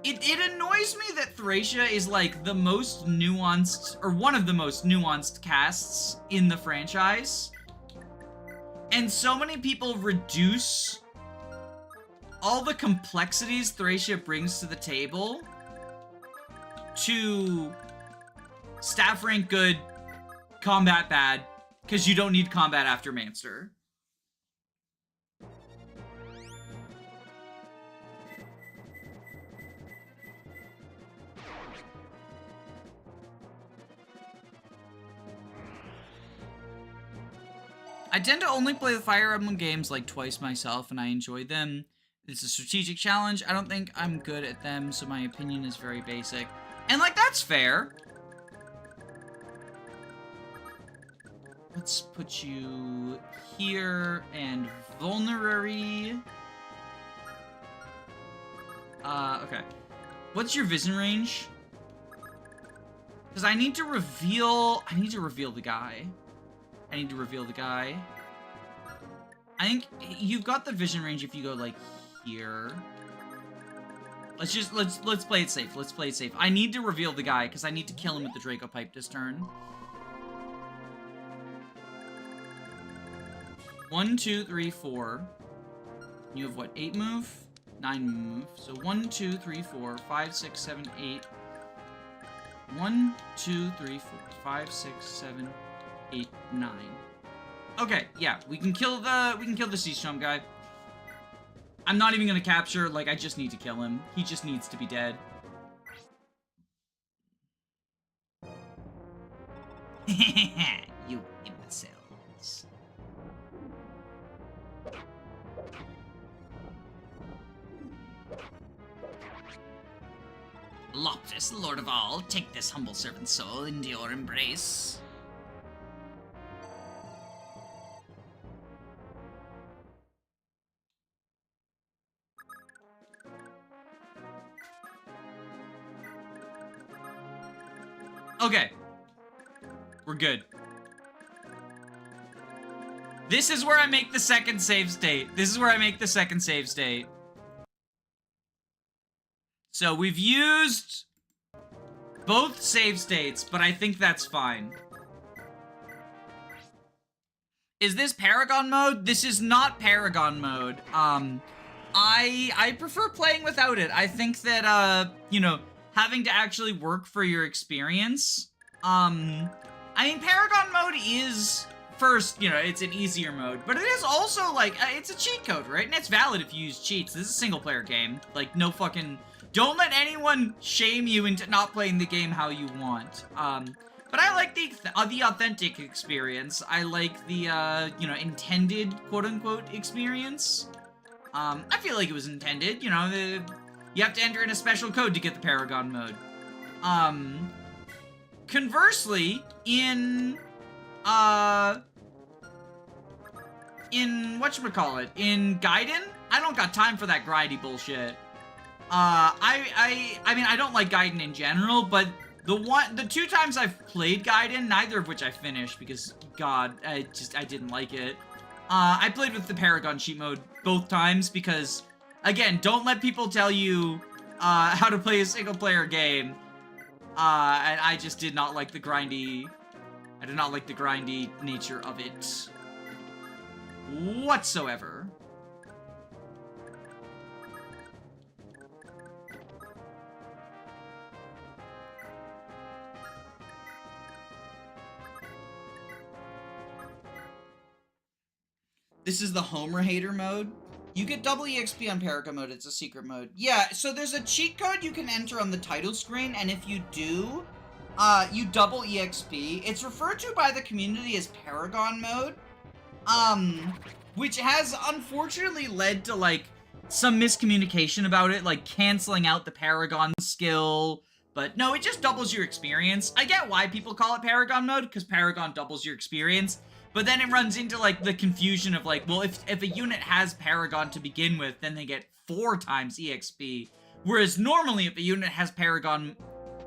It annoys me that Thracia is, like, the most nuanced, or one of the most nuanced casts in the franchise. And so many people reduce all the complexities Thracia brings to the table to staff rank good, combat bad, Because you don't need combat after Manster. I tend to only play the Fire Emblem games like twice myself, and I enjoy them. It's a strategic challenge. I don't think I'm good at them, so my opinion is very basic. And, like, that's fair. Let's put you here and vulnerary. Okay. What's your vision range? Because I need to reveal the guy. I need to reveal the guy. I think you've got the vision range if you go like here. Let's play it safe. Let's play it safe. I need to reveal the guy because I need to kill him with the Draco Pipe this turn. 1, 2, 3, 4. You have what? 8 move? 9 move. So 1, 2, 3, 4, 5, 6, 7, 8. 1, 2, 3, 4, 5, 6, 7, 8, 9. Okay, yeah, we can kill the Sea Storm guy. I'm not even gonna capture, like, I just need to kill him. He just needs to be dead. You imbeciles. Loptus, Lord of all, take this humble servant's soul into your embrace. Okay. We're good. This is where I make the second save state. So we've used both save states, but I think that's fine. Is this Paragon mode? This is not Paragon mode. I prefer playing without it. I think that, you know, having to actually work for your experience. I mean, Paragon mode is, first, you know, it's an easier mode, but it is also, like, it's a cheat code, right? And it's valid if you use cheats. This is a single-player game. Like, no fucking... Don't let anyone shame you into not playing the game how you want. But I like the authentic experience. I like the, you know, intended, quote-unquote, experience. I feel like it was intended, you know, you have to enter in a special code to get the Paragon mode. Conversely, in whatchamacallit, in Gaiden, I don't got time for that grindy bullshit. I mean, I don't like Gaiden in general, but the 2 times I've played Gaiden, neither of which I finished because, God, I didn't like it. I played with the Paragon cheat mode both times because, again, don't let people tell you, how to play a single-player game. And I just did not like the grindy... I did not like the grindy nature of it whatsoever. This is the Homer Hater mode. You get double EXP on Paragon mode, it's a secret mode. Yeah, so there's a cheat code you can enter on the title screen, and if you do, you double EXP. It's referred to by the community as Paragon mode, which has unfortunately led to, like, some miscommunication about it, like canceling out the Paragon skill, but no, it just doubles your experience. I get why people call it Paragon mode, because Paragon doubles your experience. But then it runs into, like, the confusion of, like, well, if a unit has Paragon to begin with, then they get 4 times EXP. Whereas normally, if a unit has Paragon,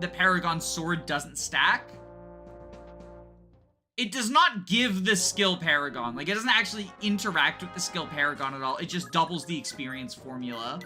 the Paragon sword doesn't stack. It does not give the skill Paragon. Like, it doesn't actually interact with the skill Paragon at all. It just doubles the experience formula.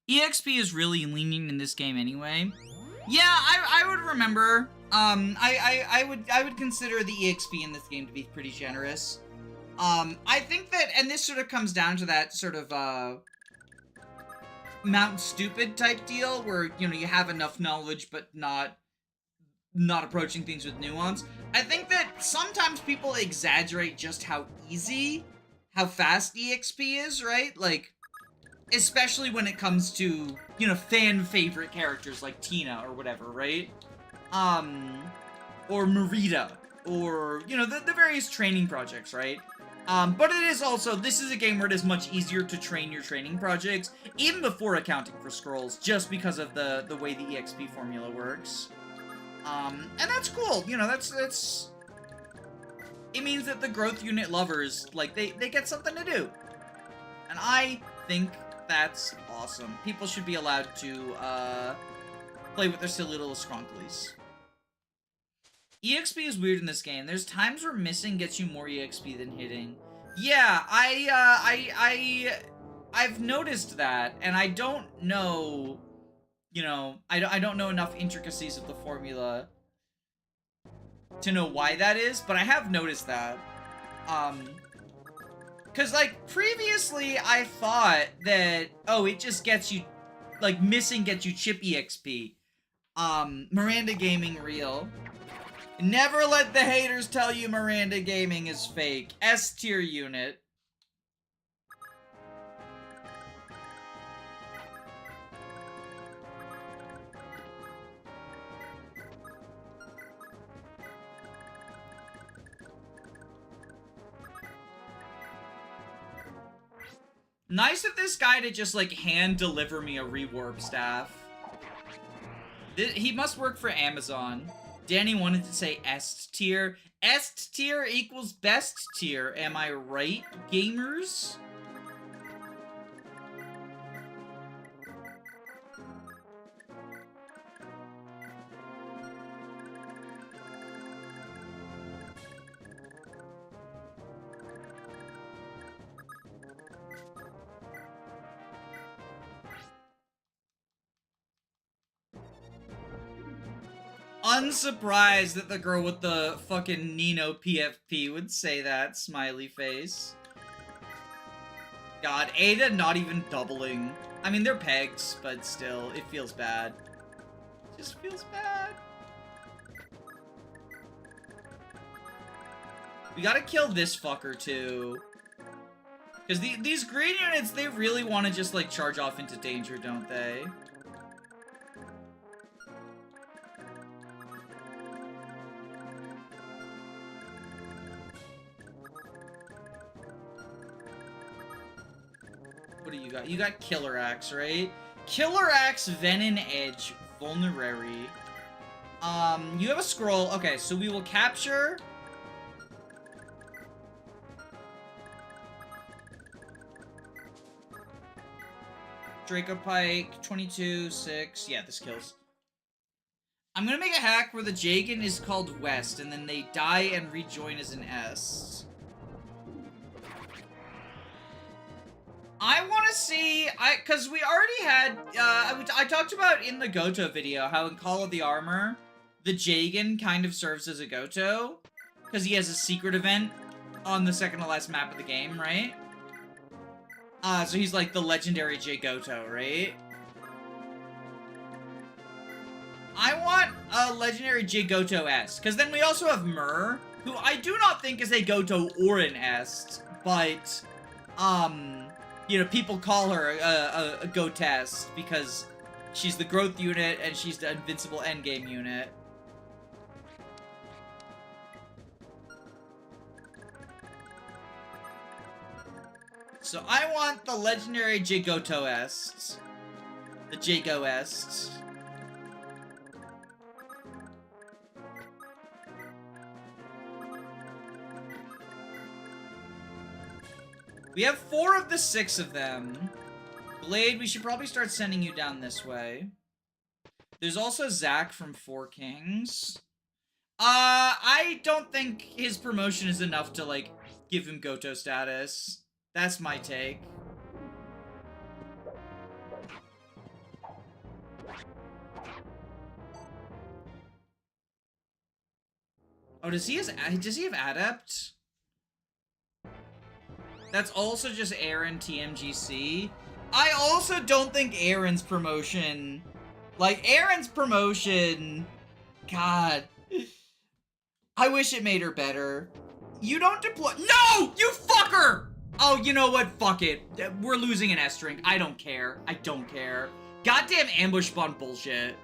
EXP is really leaning in this game anyway. Yeah, I would remember. I would consider the EXP in this game to be pretty generous. I think that, and this sort of comes down to that sort of, Mount Stupid type deal, where, you know, you have enough knowledge, but not approaching things with nuance. I think that sometimes people exaggerate just how fast EXP is, right? Like, especially when it comes to, you know, fan favorite characters like Tina or whatever, right? Or Merida, or, you know, the various training projects, right? But it is also, this is a game where it is much easier to train your training projects, even before accounting for scrolls, just because of the way the EXP formula works. And that's cool, you know, that's... It means that the growth unit lovers, like, they get something to do. And I think that's awesome. People should be allowed to, play with their silly little scronklies. EXP is weird in this game. There's times where missing gets you more EXP than hitting. Yeah, I've noticed that, and I don't know, you know, I don't know enough intricacies of the formula to know why that is, but I have noticed that. Cause, like, previously I thought that, oh, it just gets you, like, missing gets you chip EXP. Miranda Gaming real. Never let the haters tell you Miranda Gaming is fake. S tier unit. Nice of this guy to just, like, hand deliver me a rewarp staff. He must work for Amazon. Danny wanted to say est tier. Est tier equals best tier. Am I right, gamers? Unsurprised that the girl with the fucking Nino PFP would say that, smiley face. God, Ada not even doubling. I mean, they're pegs, but still, it feels bad. It just feels bad. We gotta kill this fucker, too. Because these green units, they really want to just, like, charge off into danger, don't they? What do you got? You got Killer Axe, right? Killer Axe, Venom Edge, Vulnerary. You have a scroll. Okay, so we will capture... Draco Pike, 22, 6. Yeah, this kills. I'm gonna make a hack where the Jagan is called West, and then they die and rejoin as an S. I want to see, because we already had, I talked about in the Goto video how in Call of the Armor, the Jagan kind of serves as a Goto, because he has a secret event on the second to last map of the game, right? So he's like the legendary J Goto, right? I want a legendary J Goto S, because then we also have Myrrh, who I do not think is a Goto or an S, but, you know, people call her a Gotest because she's the growth unit and she's the invincible endgame unit. So I want the legendary Jigotoest. The Jigoest. We have 4 of the 6 of them. Blade, we should probably start sending you down this way. There's also Zack from Four Kings. I don't think his promotion is enough to, like, give him Goto status. That's my take. Oh, does he have Adept? That's also just Aaron TMGC. I also don't think Aaron's promotion... Like, Aaron's promotion... God. I wish it made her better. You don't deploy... No! You fucker! Oh, you know what? Fuck it. We're losing an S-Drink. I don't care. I don't care. Goddamn ambush spawn bullshit.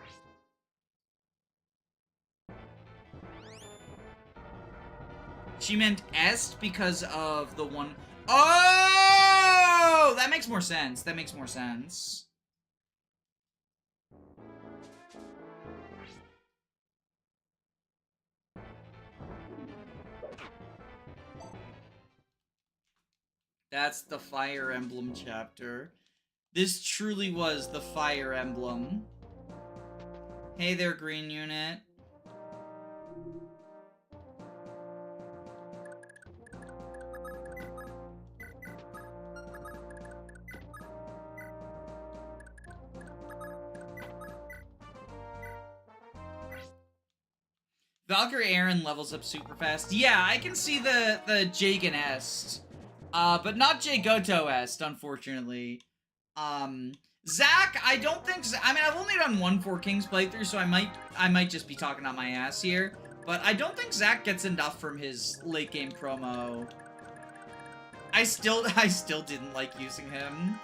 She meant Est because of the one... Oh! That makes more sense. That makes more sense. That's the Fire Emblem chapter. This truly was the Fire Emblem. Hey there, green unit. Valkyrie Aaron levels up super fast. Yeah, I can see the Jagan Est. But not Jagoto Est, unfortunately. Zach, I don't think... I mean, I've only done one 4 Kings playthrough, so I might just be talking on my ass here. But I don't think Zach gets enough from his late game promo. I still didn't like using him.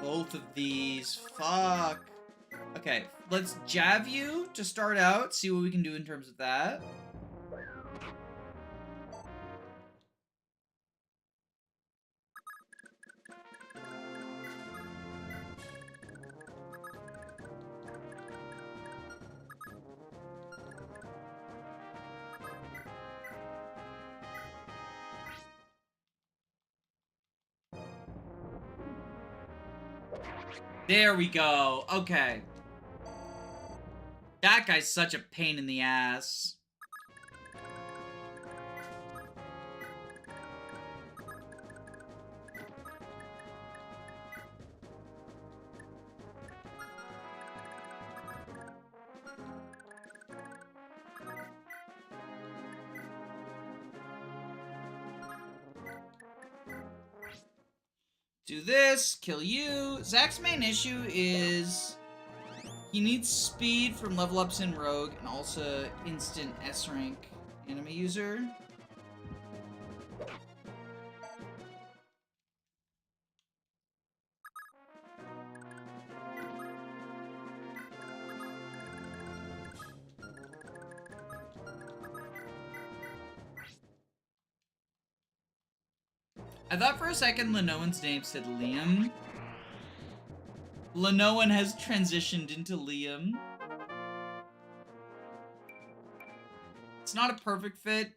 Both of these. Fuck. Okay, let's jab you to start out, see what we can do in terms of that. There we go. Okay. That guy's such a pain in the ass. Do this, kill you. Zach's main issue is he needs speed from level ups in Rogue and also instant S rank enemy user. I thought for a second Lenoan's name said Liam. Lenoan has transitioned into Liam. It's not a perfect fit,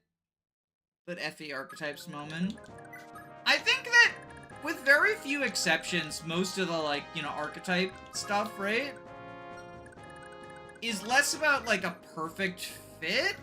but FE archetypes moment. I think that, with very few exceptions, most of the, like, you know, archetype stuff, right, is less about, like, a perfect fit.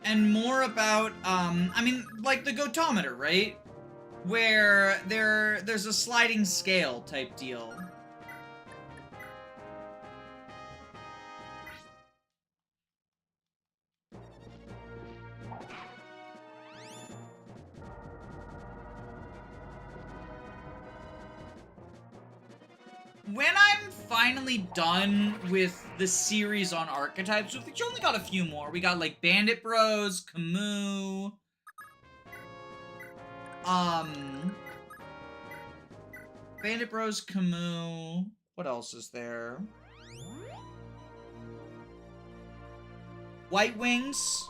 And more about, I mean, like the Gotometer, right? Where there's a sliding scale type deal. When I'm finally done with the series on archetypes, which you only got a few more. We got, like, Bandit Bros, Camus, Bandit Bros, Camus, what else is there? White Wings.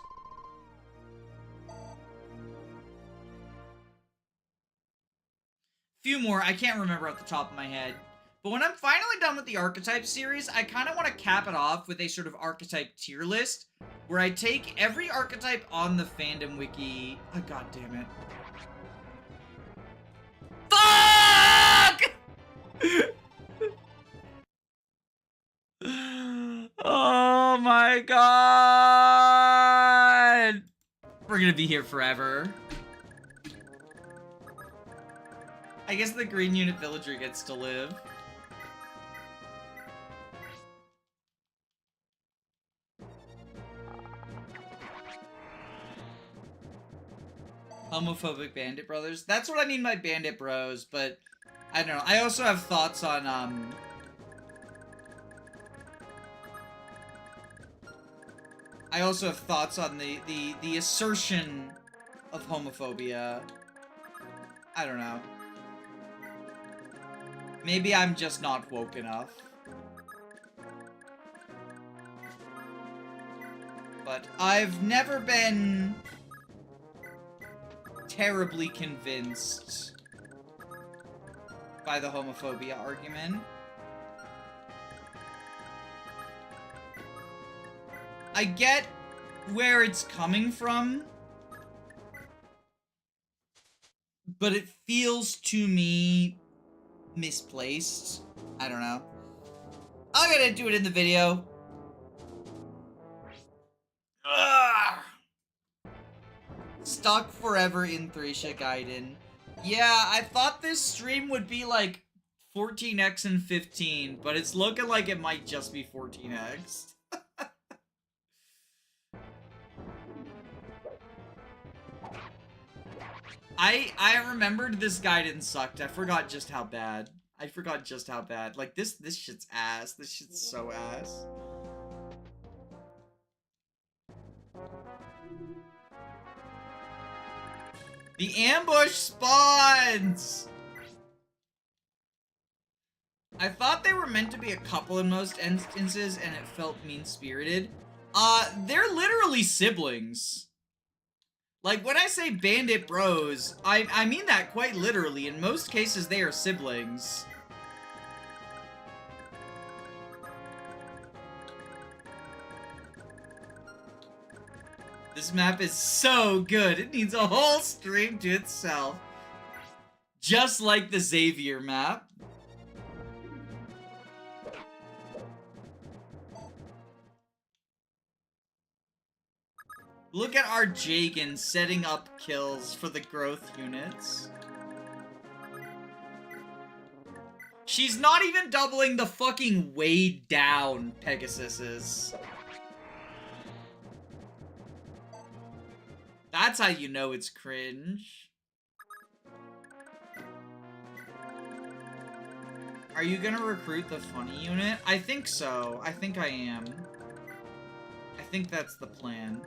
Few more, I can't remember off the top of my head. But when I'm finally done with the archetype series, I kind of want to cap it off with a sort of archetype tier list, where I take every archetype on the fandom wiki. Oh, god damn it. Fuck! Oh my god! We're gonna be here forever. I guess the green unit villager gets to live. Homophobic bandit brothers. That's what I mean by bandit bros, but I don't know. I also have thoughts on, the assertion of homophobia. I don't know. Maybe I'm just not woke enough. But I've never been terribly convinced by the homophobia argument. I get where it's coming from, but it feels to me misplaced. I don't know. I'm gonna do it in the video. Ugh. Stuck forever in Thracia Gaiden. Yeah, I thought this stream would be like 14x and 15, but it's looking like it might just be 14x. I remembered this Gaiden sucked. I forgot just how bad. Like, this shit's ass. This shit's so ass. The ambush spawns! I thought they were meant to be a couple in most instances, and it felt mean-spirited. They're literally siblings. Like, when I say bandit bros, I mean that quite literally. In most cases, they are siblings. This map is so good. It needs a whole stream to itself. Just like the Xavier map. Look at our Jagan setting up kills for the growth units. She's not even doubling the fucking weighed down Pegasuses. That's how you know it's cringe. Are you gonna recruit the funny unit? I think so. I think I am. I think that's the plan.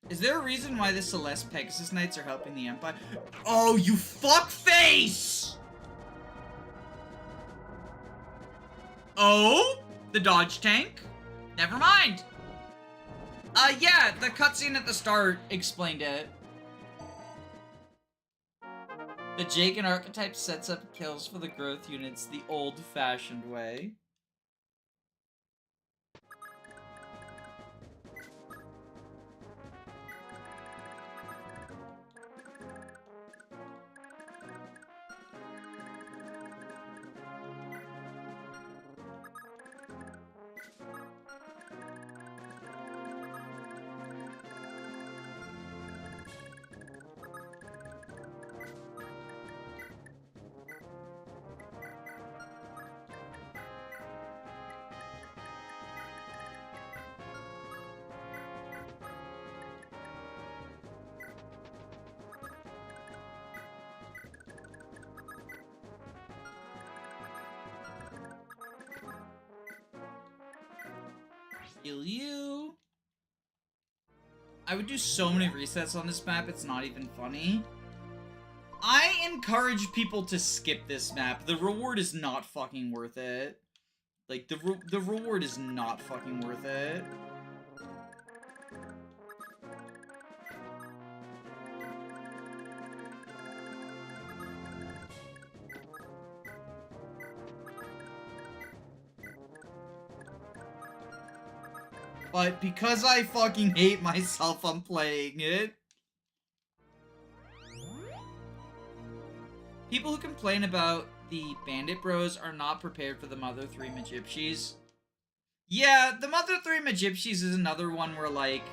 Is there a reason why the Celeste Pegasus Knights are helping the Empire? Oh, you fuckface! Oh? The dodge tank? Never mind. Yeah, the cutscene at the start explained it. The Jagan archetype sets up kills for the growth units the old-fashioned way. Kill you. I would do so many resets on this map, it's not even funny. I encourage people to skip this map. The reward is not fucking worth it. Like, the reward is not fucking worth it. But because I fucking hate myself, I'm playing it. People who complain about the Bandit Bros are not prepared for the Mother 3 Magipsies. Yeah, the Mother 3 Magipsies is another one where, like...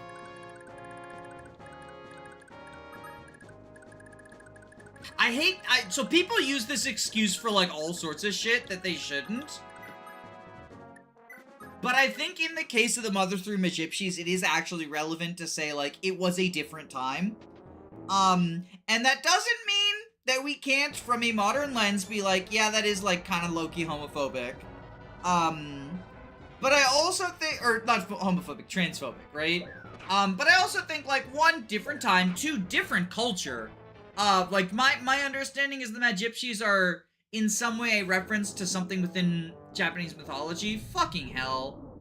So people use this excuse for, like, all sorts of shit that they shouldn't. But I think in the case of the Mother 3 Magipsies, it is actually relevant to say, like, it was a different time. And that doesn't mean that we can't, from a modern lens, be like, yeah, that is, like, kind of low-key homophobic. But I also think, or not homophobic, transphobic, right? But I also think, like, one, different time, two, different culture. Like, my understanding is the Magipsies are in some way a reference to something within Japanese mythology. Fucking hell.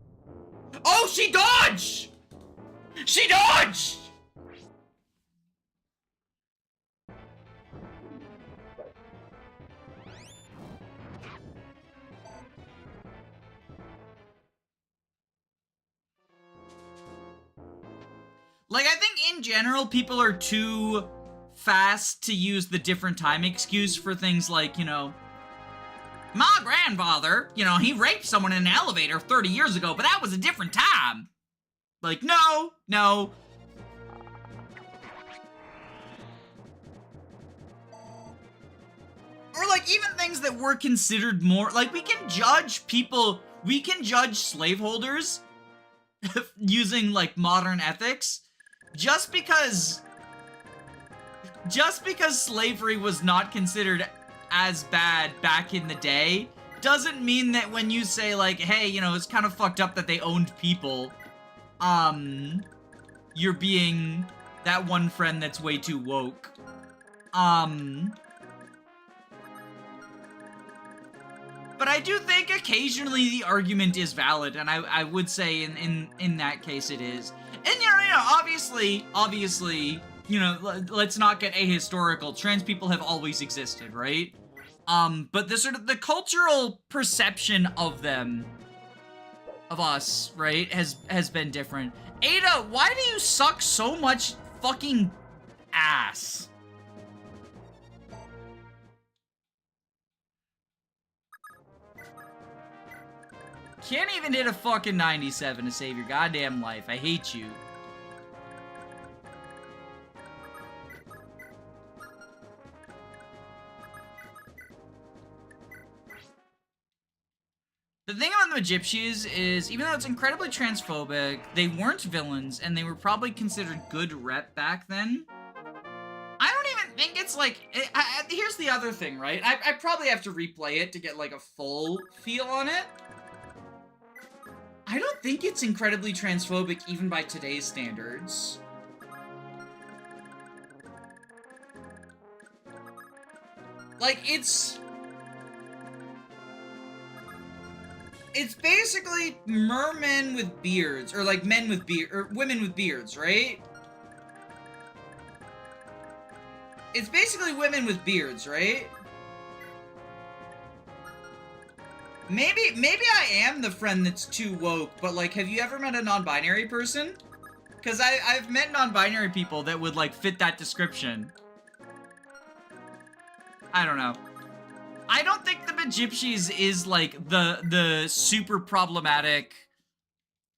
Oh, she dodged! She dodged! Like, I think in general, people are too fast to use the different time excuse for things like, you know, my grandfather, you know, he raped someone in an elevator 30 years ago, but that was a different time. Like, no. Or, like, even things that were considered more, like, we can judge people, we can judge slaveholders using, like, modern ethics, just because slavery was not considered as bad back in the day, doesn't mean that when you say, like, hey, you know, it's kind of fucked up that they owned people, you're being that one friend that's way too woke. But I do think occasionally the argument is valid, and I would say in that case it is. And, you know, obviously, you know, let's not get ahistorical. Trans people have always existed, right? But the sort of, the cultural perception of them, of us, right, has been different. Ada, why do you suck so much fucking ass? Can't even hit a fucking 97 to save your goddamn life. I hate you. The thing about the Magipsies is, even though it's incredibly transphobic, they weren't villains, and they were probably considered good rep back then. I don't even think it's like... here's the other thing, right? I probably have to replay it to get, like, a full feel on it. I don't think it's incredibly transphobic even by today's standards. Like, it's basically mermen with beards, or like men with beard, or women with beards, right? It's basically women with beards, right? Maybe I am the friend that's too woke, but, like, have you ever met a non-binary person? Because I've met non-binary people that would, like, fit that description. I don't know. I don't think the Magipsies is, like, the super problematic,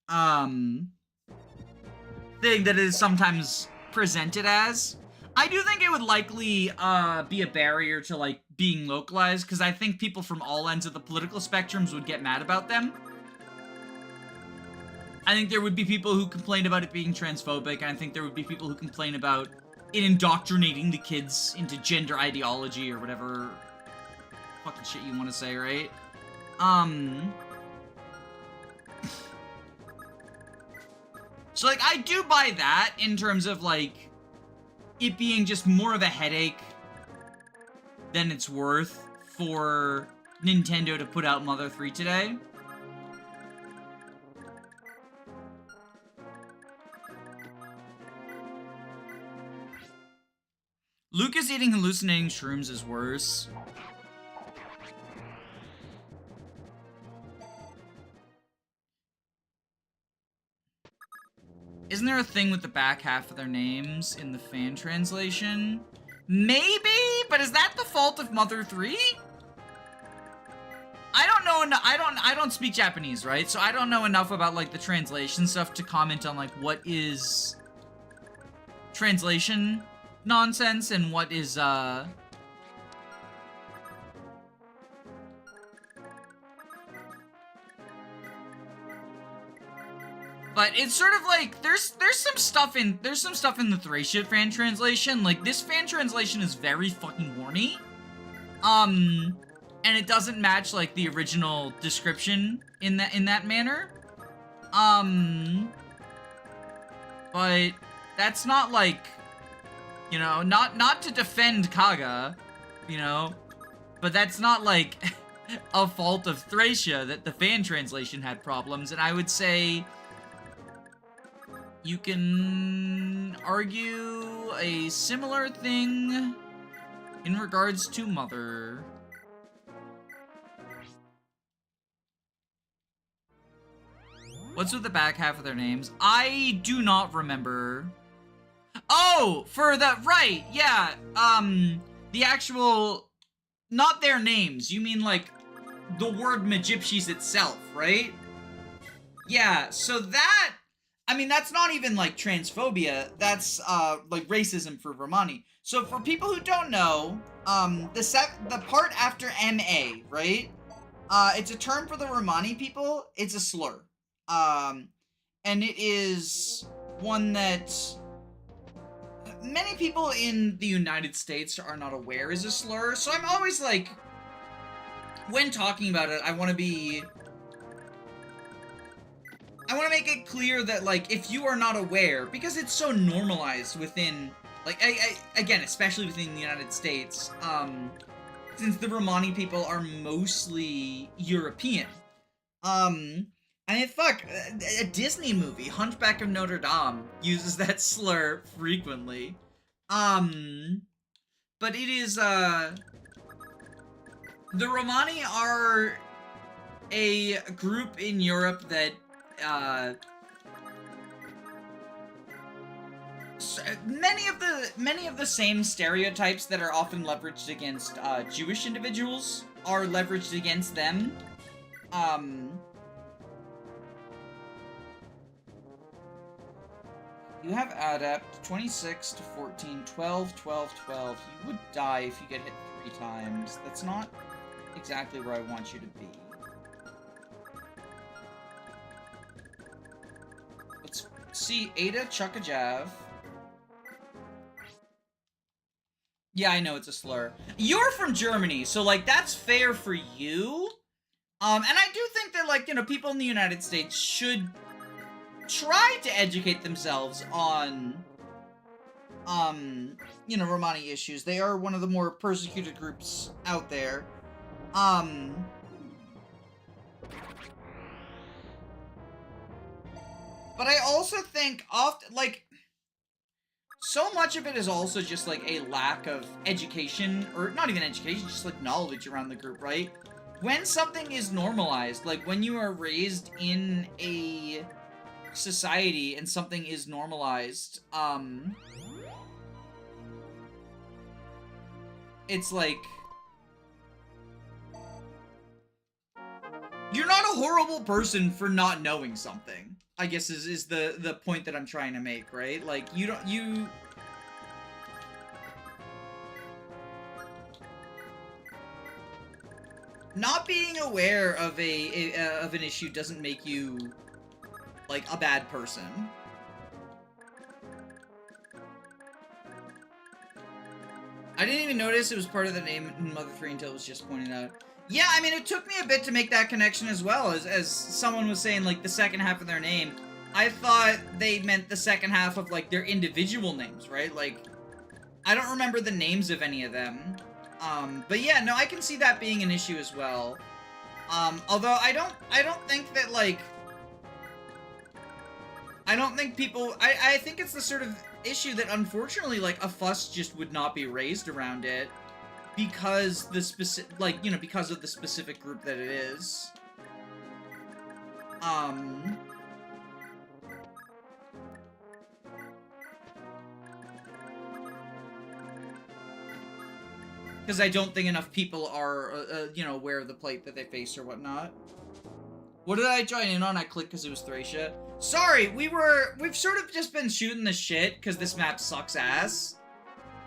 thing that it is sometimes presented as. I do think it would likely, be a barrier to, like, being localized, because I think people from all ends of the political spectrums would get mad about them. I think there would be people who complain about it being transphobic, and I think there would be people who complain about it indoctrinating the kids into gender ideology or whatever fucking shit you want to say, right? So, like, I do buy that in terms of, like, it being just more of a headache than it's worth for Nintendo to put out Mother 3 today. eating hallucinating shrooms is worse. Isn't there a thing with the back half of their names in the fan translation? Maybe, but is that the fault of Mother 3? I don't know. I don't speak Japanese, right? So I don't know enough about like the translation stuff to comment on like what is translation nonsense and what is But it's sort of like there's some stuff in the Thracia fan translation. Like this fan translation is very fucking horny. And it doesn't match like the original description in that manner. But that's not like, you know, not to defend Kaga, you know, but that's not like a fault of Thracia that the fan translation had problems. And I would say you can argue a similar thing in regards to Mother. What's with the back half of their names? I do not remember. Oh, for the, right, yeah, the actual, not their names, you mean like the word Magypsies itself, right? Yeah, so that, I mean, that's not even like transphobia, that's like racism for Romani. So for people who don't know, the part after MA, right? It's a term for the Romani people, it's a slur. And it is one that many people in the United States are not aware is a slur, so I'm always like, when talking about it, I want to make it clear that, like, if you are not aware, because it's so normalized within, like, again, especially within the United States, since the Romani people are mostly European. I mean, fuck, a Disney movie, Hunchback of Notre Dame, uses that slur frequently. But it is, the Romani are a group in Europe that, many of the same stereotypes that are often leveraged against, Jewish individuals are leveraged against them. You have adept, 26 to 14, 12, 12, 12. You would die if you get hit 3 times. That's not exactly where I want you to be. Let's see, Ada, chuck a jav. Yeah, I know it's a slur. You're from Germany, so, like, that's fair for you. And I do think that, like, you know, people in the United States should try to educate themselves on, you know, Romani issues. They are one of the more persecuted groups out there. But I also think often, like, so much of it is also just, like, a lack of education, or not even education, just, like, knowledge around the group, right? When something is normalized, like, when you are raised in a society and something is normalized, it's like, you're not a horrible person for not knowing something, I guess is the point that I'm trying to make, right? Like, you not being aware of an issue doesn't make you, like, a bad person. I didn't even notice it was part of the name in Mother 3 until it was just pointed out. Yeah, I mean, it took me a bit to make that connection as well, as someone was saying, like, the second half of their name. I thought they meant the second half of, like, their individual names, right? Like, I don't remember the names of any of them. But yeah, no, I can see that being an issue as well. Although I don't think that, like, I don't think people, I think it's the sort of issue that unfortunately, like, a fuss just would not be raised around it because the specific, like, you know, because of the specific group that it is. Because I don't think enough people are, you know, aware of the plight that they face or whatnot. What did I join in on? I clicked because it was Thracia. Sorry, we've sort of just been shooting the shit because this map sucks ass.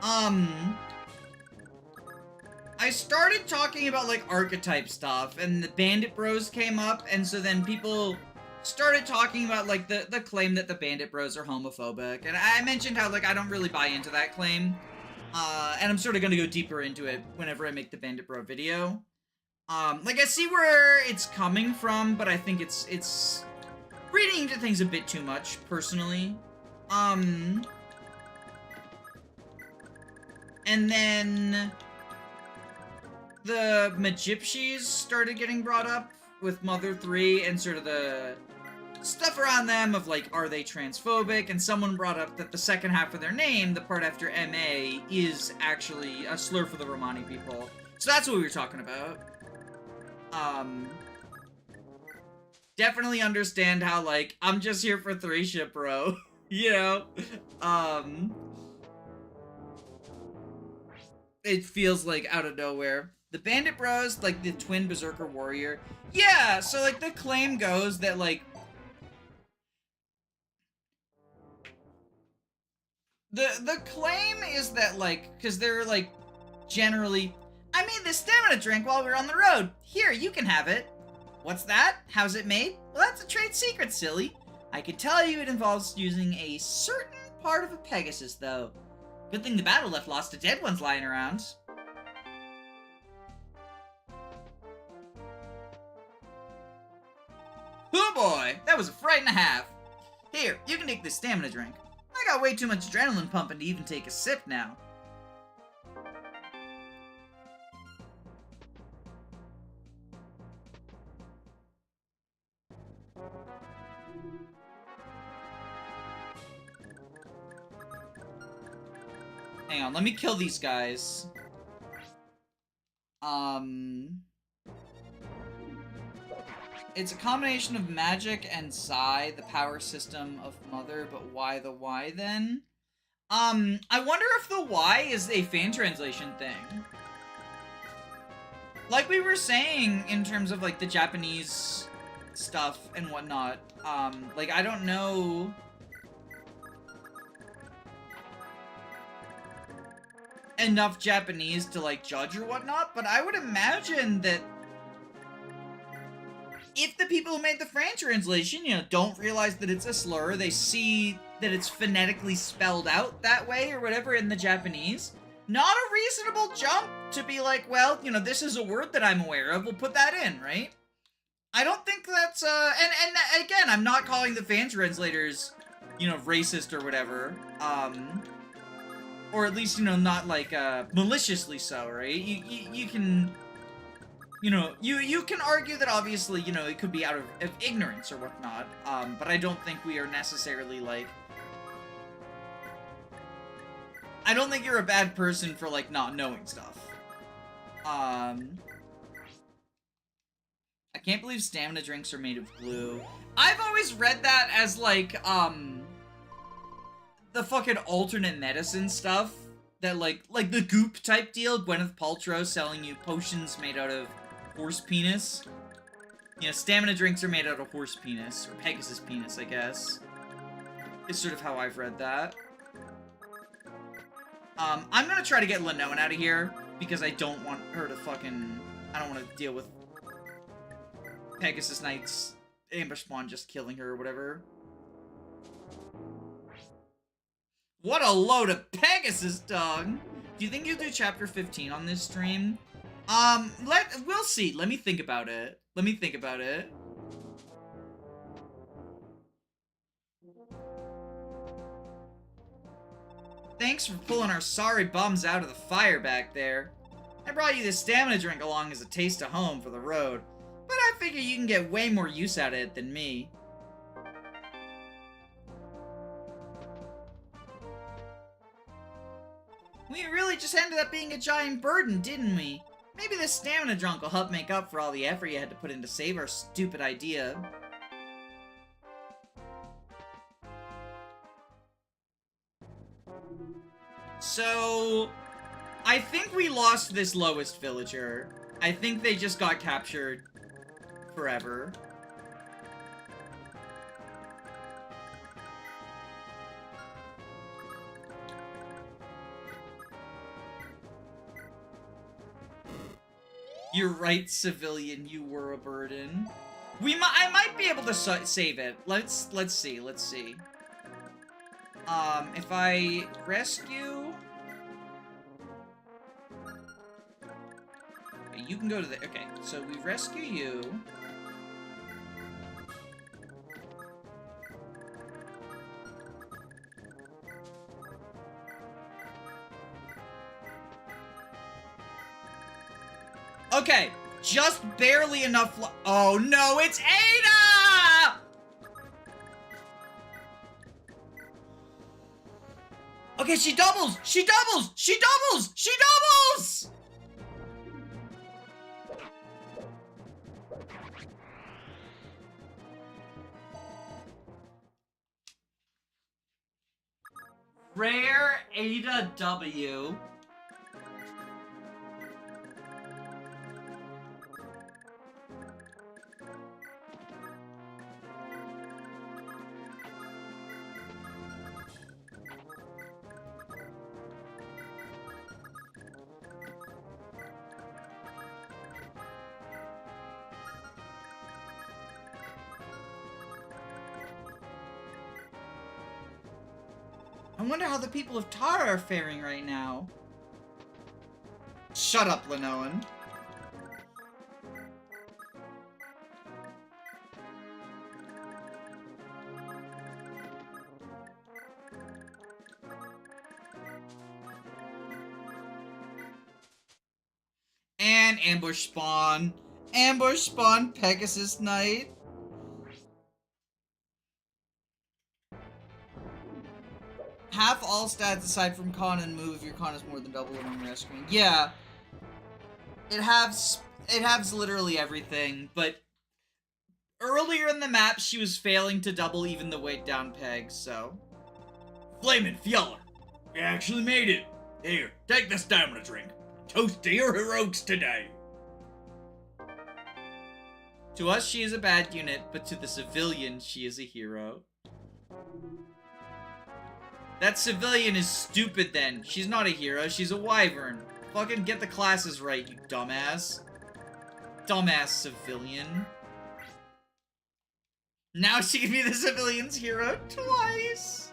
I started talking about, like, archetype stuff, and the Bandit Bros came up, and so then people started talking about, like, the claim that the Bandit Bros are homophobic, and I mentioned how, like, I don't really buy into that claim. And I'm sort of gonna go deeper into it whenever I make the Bandit Bro video. Like, I see where it's coming from, but I think it's reading into things a bit too much, personally. And then the Magipsies started getting brought up with Mother 3 and sort of the stuff around them of, like, are they transphobic? And someone brought up that the second half of their name, the part after MA, is actually a slur for the Romani people. So that's what we were talking about. Definitely understand how, like, I'm just here for Thracia, bro. You know? It feels like out of nowhere. The Bandit Bros, like, the twin Berserker Warrior. Yeah, so, like, the claim goes that, like, The claim is that, like, because they're, like, generally, I made this stamina drink while we were on the road. Here, you can have it. What's that? How's it made? Well, that's a trade secret, silly. I can tell you it involves using a certain part of a Pegasus, though. Good thing the battle left lost to dead ones lying around. Oh boy, that was a fright and a half. Here, you can take this stamina drink. I got way too much adrenaline pumping to even take a sip now. Hang on, let me kill these guys. It's a combination of magic and psi, the power system of Mother, but why the Y then? I wonder if the Y is a fan translation thing. Like we were saying in terms of, like, the Japanese stuff and whatnot, like, I don't know enough Japanese to, like, judge or whatnot, but I would imagine that if the people who made the Fran translation, you know, don't realize that it's a slur, they see that it's phonetically spelled out that way or whatever in the Japanese, not a reasonable jump to be like, well, you know, this is a word that I'm aware of, we'll put that in, right? I don't think that's, and again, I'm not calling the fan translators, you know, racist or whatever, or at least, you know, not, like, maliciously so, right? You can, you know, you can argue that obviously, you know, it could be out of ignorance or whatnot, but I don't think we are necessarily, like, I don't think you're a bad person for, like, not knowing stuff. I can't believe stamina drinks are made of glue. I've always read that as, like, the fucking alternate medicine stuff. That, like the goop type deal, Gwyneth Paltrow selling you potions made out of horse penis. You know, stamina drinks are made out of horse penis, or Pegasus penis, I guess. Is sort of how I've read that. I'm gonna try to get Lenone out of here, because I don't want her to fucking, I don't want to deal with Pegasus Knight's ambush spawn just killing her or whatever. What a load of Pegasus, dog! Do you think you'll do chapter 15 on this stream? We'll see. Let me think about it. Thanks for pulling our sorry bums out of the fire back there. I brought you this stamina drink along as a taste of home for the road, but I figure you can get way more use out of it than me. ended up being a giant burden, didn't we? Maybe this stamina drunk will help make up for all the effort you had to put in to save our stupid idea. So, I think we lost this lowest villager. I think they just got captured forever. You're right, civilian, you were a burden. I might be able to save it. Let's see. If I rescue... Okay, you can go to the... Okay, so we rescue you. Okay, just barely enough. Oh no, it's Ada! Okay, she doubles! She doubles! She doubles! She doubles! Rare Ada W. I wonder how the people of Tara are faring right now. Shut up, Linoan. And ambush spawn. Ambush spawn Pegasus Knight. Half all stats aside from con and move if your con is more than double when rescuing. Yeah. It halves literally everything, but earlier in the map she was failing to double even the weight down pegs, so. Flamin' Fjeller, we actually made it. Here, take the stamina drink. Toast to your heroics today. To us she is a bad unit, but to the civilian she is a hero. That civilian is stupid then. She's not a hero, she's a wyvern. Fucking get the classes right, you dumbass. Dumbass civilian. Now she can be the civilian's hero twice.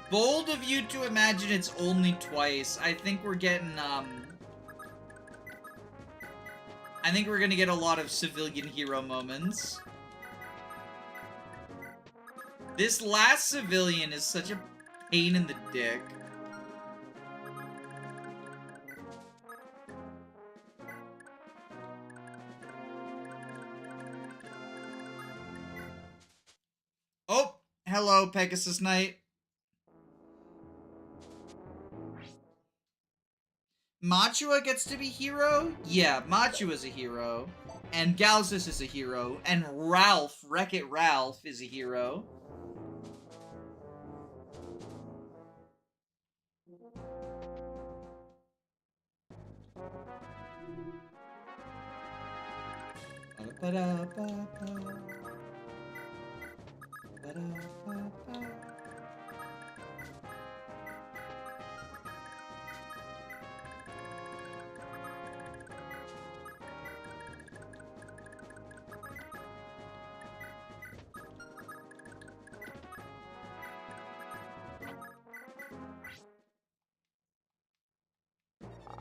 Bold of you to imagine it's only twice. I think we're getting, I think we're gonna get a lot of civilian hero moments. This last civilian is such a pain in the dick. Oh, hello, Pegasus Knight. Machua gets to be hero? Yeah, Machua's a hero. And Galsus is a hero. And Ralph, Wreck-It Ralph, is a hero.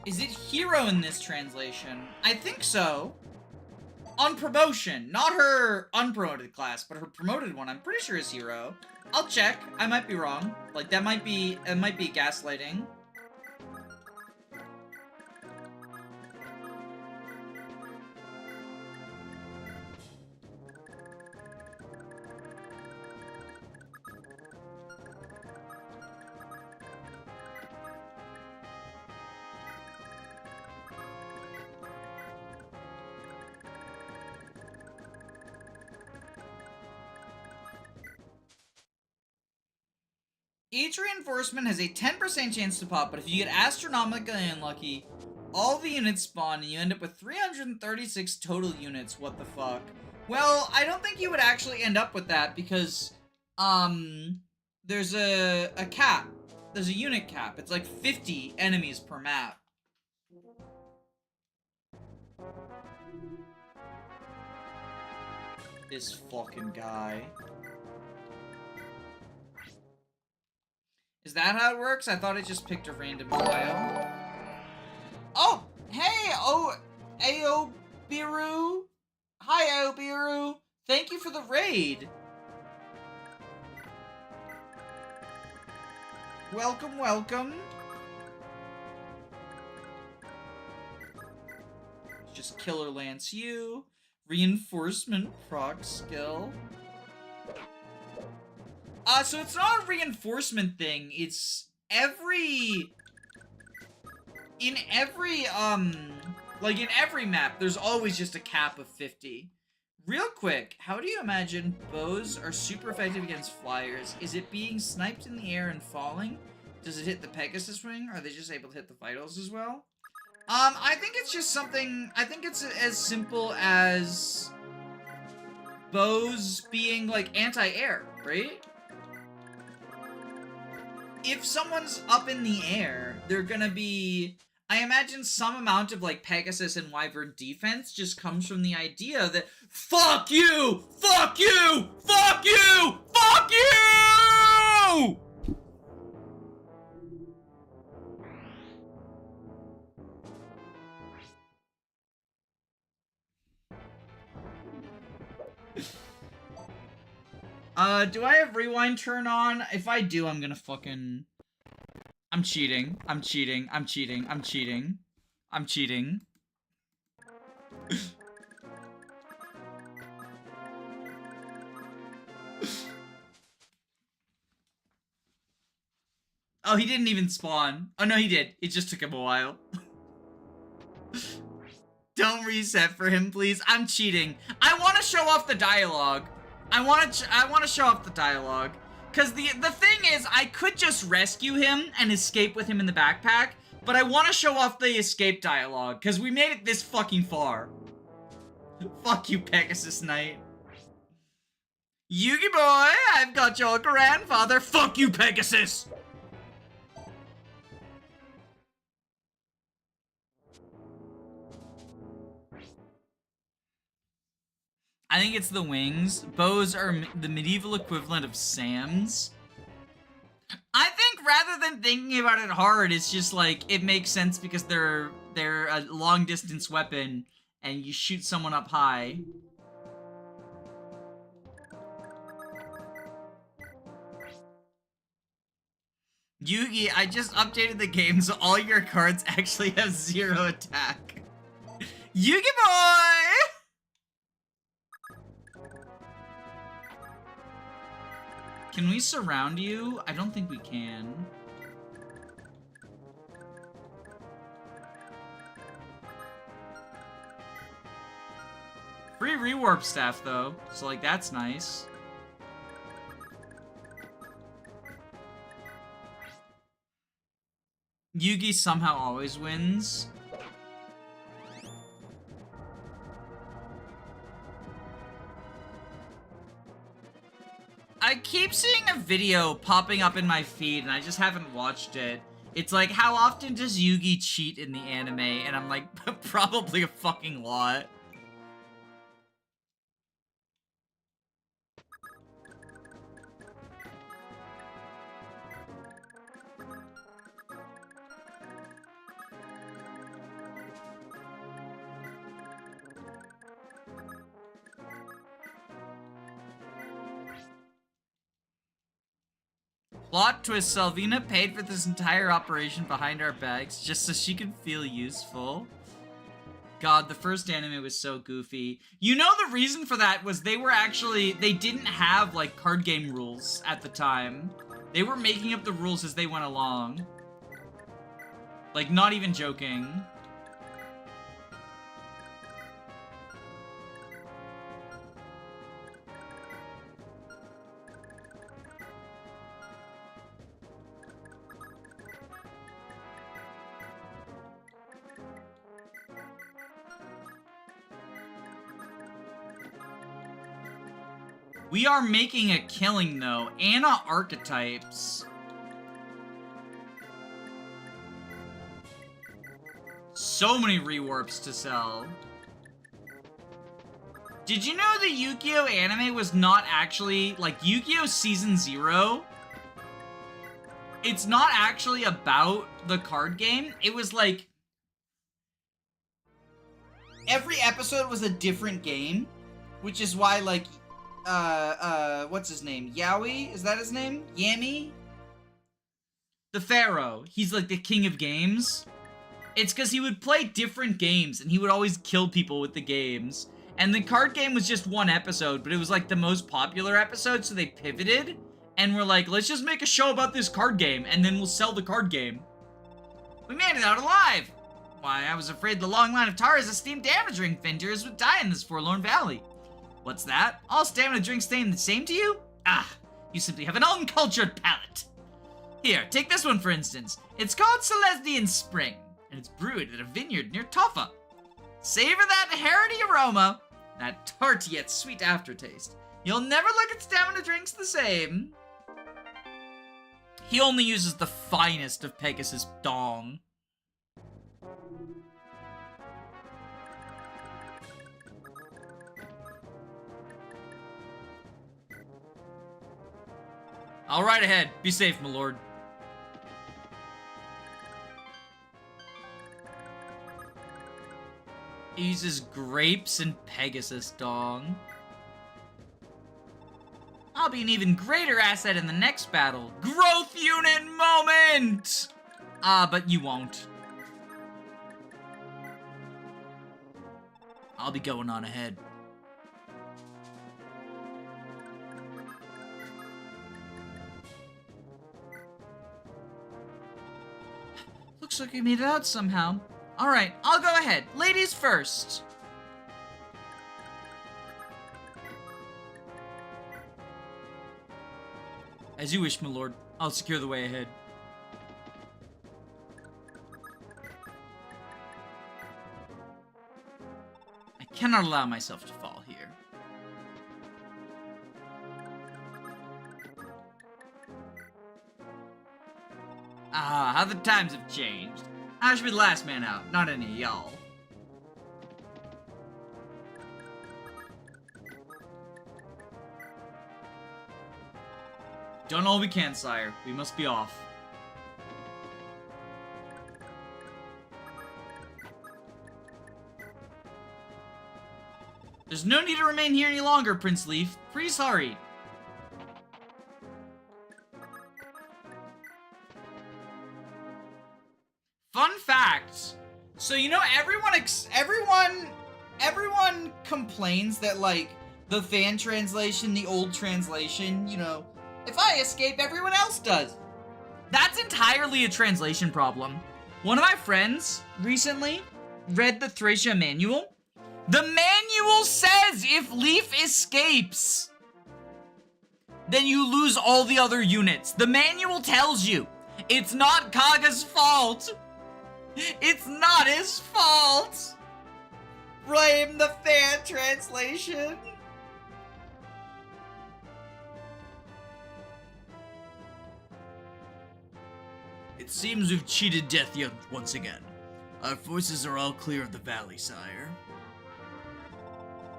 Is it hero in this translation? I think so. On promotion, not her unpromoted class, but her promoted one, I'm pretty sure is hero. I'll check. I might be wrong. Like, it might be gaslighting. Each reinforcement has a 10% chance to pop, but if you get astronomically unlucky, all the units spawn and you end up with 336 total units. What the fuck? Well, I don't think you would actually end up with that because, there's a cap. There's a unit cap. It's like 50 enemies per map. This fucking guy. Is that how it works? I thought it just picked a random tile. Oh! Hey! Oh! Aobiru! Hi, Aobiru! Thank you for the raid! Welcome, welcome. Just Killer Lance you. Reinforcement proc skill. So it's not a reinforcement thing. It's in every map, there's always just a cap of 50. Real quick, how do you imagine bows are super effective against flyers? Is it being sniped in the air and falling? Does it hit the Pegasus wing? Are they just able to hit the vitals as well? I think it's just something, I think it's as simple as bows being, like, anti-air, right? If someone's up in the air, they're gonna be... I imagine some amount of, like, Pegasus and Wyvern defense just comes from the idea that fuck you! Fuck you! Fuck you! Fuck you! Do I have rewind turn on? If I do, I'm gonna fucking... I'm cheating. I'm cheating. I'm cheating. I'm cheating. I'm cheating. Oh, he didn't even spawn. Oh, no, he did. It just took him a while. Don't reset for him, please. I'm cheating. I want to show off the dialogue. I want to show off the dialogue. Because the thing is, I could just rescue him and escape with him in the backpack, but I want to show off the escape dialogue, because we made it this fucking far. Fuck you, Pegasus Knight. Yugi boy, I've got your grandfather. Fuck you, Pegasus! I think it's the wings. Bows are the medieval equivalent of SAMs. I think rather than thinking about it hard, it's just like, it makes sense because they're a long distance weapon and you shoot someone up high. Yugi, I just updated the game so all your cards actually have 0 attack. Yugi boy! Can we surround you? I don't think we can. Free rewarp staff, though. So, like, that's nice. Yugi somehow always wins. I keep seeing a video popping up in my feed and I just haven't watched it. It's like, how often does Yugi cheat in the anime? And I'm like, probably a fucking lot. Plot twist, Salvina paid for this entire operation behind our backs just so she could feel useful. God, the first anime was so goofy. You know the reason for that was they didn't have, like, card game rules at the time. They were making up the rules as they went along. Like, not even joking. We are making a killing, though. Anna archetypes. So many rewarps to sell. Did you know the Yu-Gi-Oh anime was not actually, like, Yu-Gi-Oh Season 0? It's not actually about the card game. It was like, every episode was a different game, which is why, like, what's his name? Yaoi? Is that his name? Yami? The Pharaoh. He's like the king of games. It's because he would play different games, and he would always kill people with the games. And the card game was just one episode, but it was like the most popular episode, so they pivoted. And we're like, let's just make a show about this card game, and then we'll sell the card game. We made it out alive! Why, I was afraid the long line of Tara's esteemed damage ring vendors would die in this forlorn valley. What's that? All stamina drinks staying the same to you? Ah, you simply have an uncultured palate. Here, take this one for instance. It's called Celestian Spring, and it's brewed at a vineyard near Toffa. Savor that herity aroma, that tart yet sweet aftertaste. You'll never look at stamina drinks the same. He only uses the finest of Pegasus dong. I'll ride ahead. Be safe, my lord. He uses grapes and Pegasus dong. I'll be an even greater asset in the next battle. Growth unit moment! But you won't. I'll be going on ahead. Looks like we made it out somehow. Alright, I'll go ahead. Ladies first. As you wish, my lord. I'll secure the way ahead. I cannot allow myself to fall here. Ah, how the times have changed. I should be the last man out, not any of y'all. Done all we can, sire. We must be off. There's no need to remain here any longer, Prince Leaf. Please hurry. Fun fact. So, you know, everyone complains that, like, the fan translation, the old translation, you know, if I escape, everyone else does. That's entirely a translation problem. One of my friends recently read the Thracia manual. The manual says if Leaf escapes, then you lose all the other units. The manual tells you. It's not Kaga's fault. It's not his fault. Blame the fan translation. It seems we've cheated death yet once again. Our forces are all clear of the valley, sire.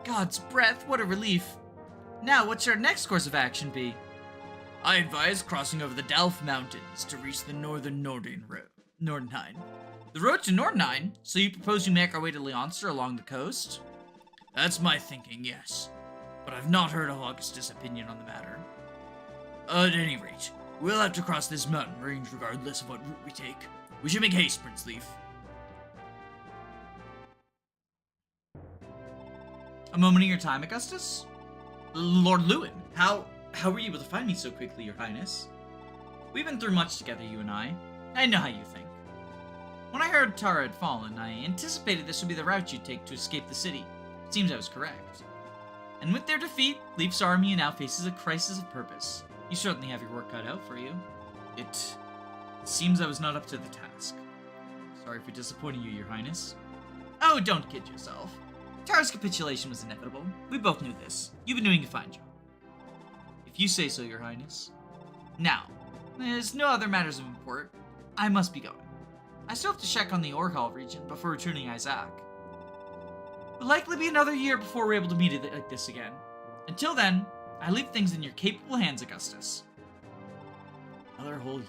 God's breath, what a relief. Now, what should our next course of action be? I advise crossing over the Dalf Mountains to reach the northern Nordenheim. The road to Nordenheim? So you propose we make our way to Leonster along the coast? That's my thinking, yes. But I've not heard of Augustus' opinion on the matter. At any rate, we'll have to cross this mountain range regardless of what route we take. We should make haste, Prince Leaf. A moment of your time, Augustus? Lord Lewin, how were you able to find me so quickly, your highness? We've been through much together, you and I. I know how you think. When I heard Tara had fallen, I anticipated this would be the route you'd take to escape the city. It seems I was correct. And with their defeat, Leaf's army now faces a crisis of purpose. You certainly have your work cut out for you. It seems I was not up to the task. Sorry for disappointing you, your highness. Oh, don't kid yourself. Tara's capitulation was inevitable. We both knew this. You've been doing a fine job. If you say so, your highness. Now, there's no other matters of import. I must be going. I still have to check on the Orhal region before returning Isaac. It'll likely be another year before we're able to meet it like this again. Until then, I leave things in your capable hands, Augustus. Another whole year.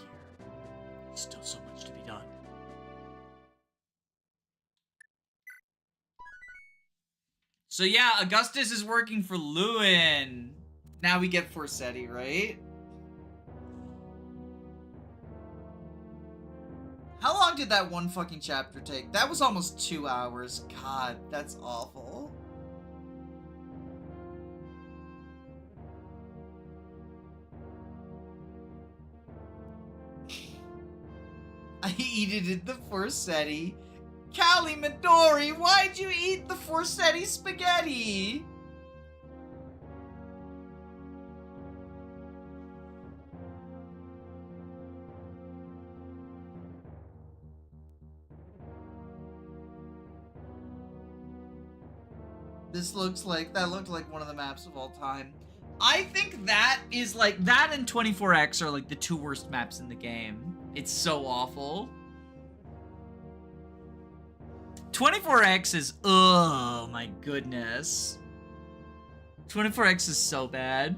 Still so much to be done. So yeah, Augustus is working for Lewin. Now we get Forseti, right? How long did that one fucking chapter take? That was almost 2 hours. God, that's awful. I eated the Forseti. Callie Midori, why'd you eat the Forseti spaghetti? That looked like one of the maps of all time. I think that is like, that and 24X are like the 2 worst maps in the game. It's so awful. 24X is, oh my goodness. 24X is so bad.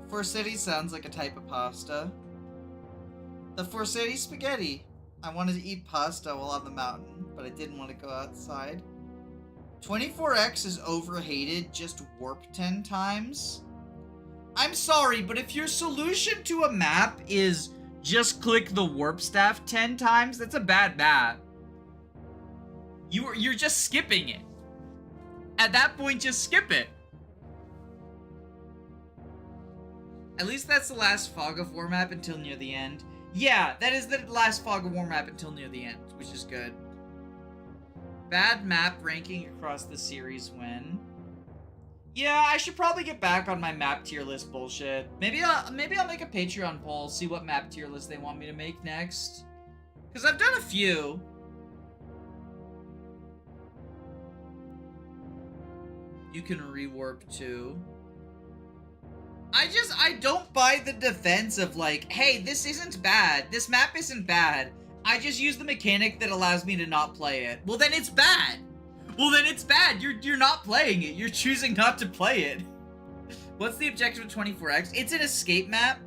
Forseti sounds like a type of pasta. The Forseti spaghetti. I wanted to eat pasta while on the mountain, but I didn't want to go outside. 24X is overhated, just warp 10 times. I'm sorry, but if your solution to a map is just click the warp staff 10 times, that's a bad map. You're just skipping it. At that point, just skip it. At least that's the last Fog of War map until near the end. Yeah, that is the last Fog of War map until near the end, which is good. Bad map ranking across the series when... Yeah, I should probably get back on my map tier list bullshit. Maybe I'll make a Patreon poll, see what map tier list they want me to make next. Because I've done a few. You can rewarp too. I don't buy the defense of like, hey, this isn't bad. This map isn't bad. I just use the mechanic that allows me to not play it. Well, then it's bad. Well, then it's bad. You're not playing it. You're choosing not to play it. What's the objective of 24X? It's an escape map.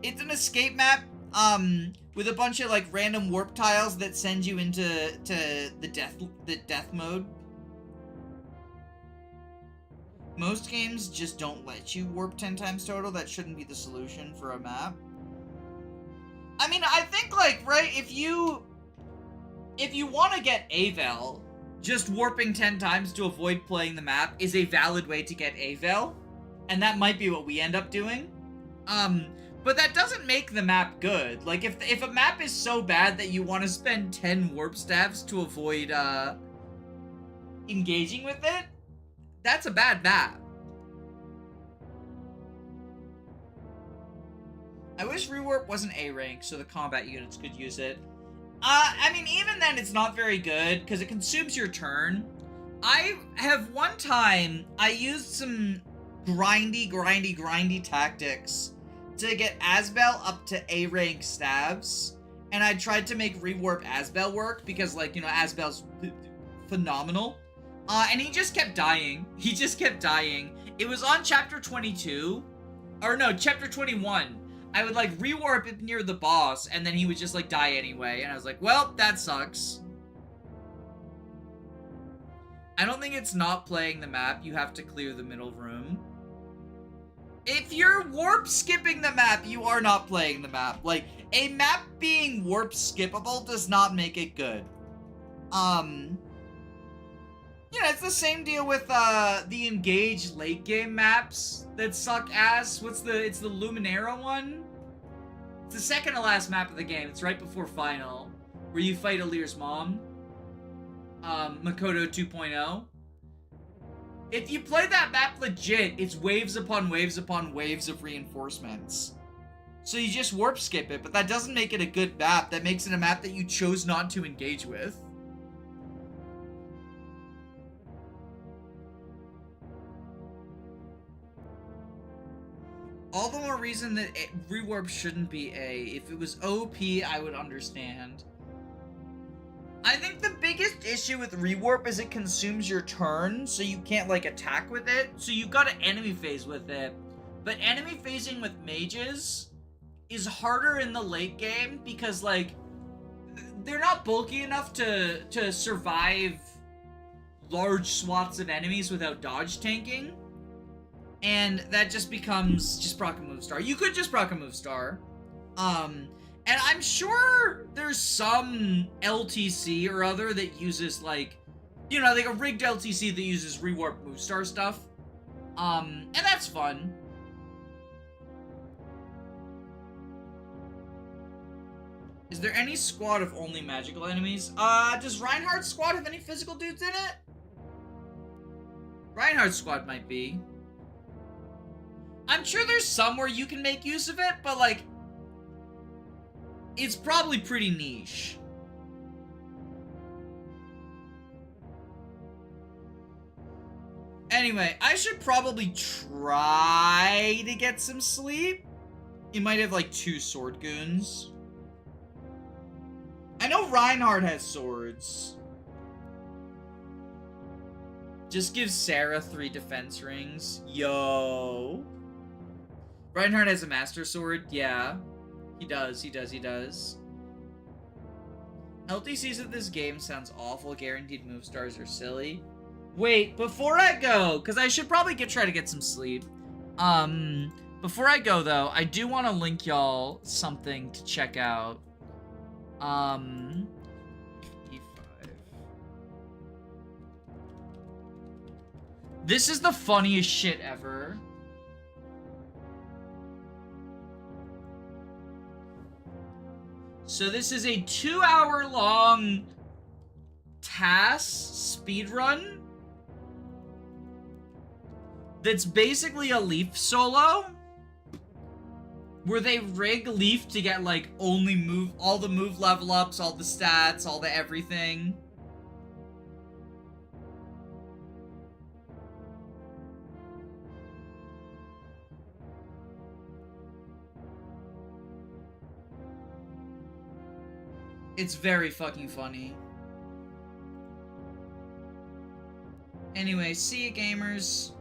It's an escape map, with a bunch of like random warp tiles that send you into the death mode. Most games just don't let you warp 10 times total. That shouldn't be the solution for a map. I mean, I think like, right, if you want to get Avel, just warping 10 times to avoid playing the map is a valid way to get Avel, and that might be what we end up doing. But that doesn't make the map good. Like, if a map is so bad that you want to spend 10 warp staffs to avoid, engaging with it, that's a bad map. I wish rewarp wasn't A rank, so the combat units could use it. I mean, even then, it's not very good, because it consumes your turn. I have one time, I used some grindy tactics to get Asbel up to A rank stabs, and I tried to make rewarp Asbel work, because, like, you know, Asbel's phenomenal. And he just kept dying. He just kept dying. It was on chapter 22, or no, chapter 21. I would, like, rewarp it near the boss, and then he would just, like, die anyway. And I was like, well, that sucks. I don't think it's not playing the map. You have to clear the middle room. If you're warp skipping the map, you are not playing the map. Like, a map being warp skippable does not make it good. Yeah, it's the same deal with, the engaged late game maps that suck ass. It's the Luminera one? It's the second to last map of the game. It's right before final, where you fight Alir's mom. Makoto 2.0. If you play that map legit, it's waves upon waves upon waves of reinforcements. So you just warp skip it, but that doesn't make it a good map. That makes it a map that you chose not to engage with. reason that rewarp shouldn't be A. If it was OP, I would understand. I think the biggest issue with rewarp is it consumes your turn, so you can't, like, attack with it. So you gotta enemy phase with it. But enemy phasing with mages is harder in the late game because, like, they're not bulky enough to survive large swaths of enemies without dodge tanking. And that just becomes just proc a move star. You could just proc a move star. And I'm sure there's some LTC or other that uses, like, you know, like a rigged LTC that uses rewarp move star stuff. And that's fun. Is there any squad of only magical enemies? Does Reinhardt's squad have any physical dudes in it? Reinhardt's squad might be. I'm sure there's some where you can make use of it, but, like, it's probably pretty niche. Anyway, I should probably try to get some sleep. You might have, like, 2 sword goons. I know Reinhardt has swords. Just give Sarah 3 defense rings. Yo. Reinhardt has a master sword? Yeah. He does. LTCs of this game sounds awful. Guaranteed move stars are silly. Wait, before I go, because I should probably try to get some sleep. Before I go, though, I do want to link y'all something to check out. E5. This is the funniest shit ever. So this is a 2-hour-long TAS speedrun that's basically a Leaf solo, where they rig Leaf to get, like, only all the move level ups, all the stats, all the everything. It's very fucking funny. Anyway, see you, gamers.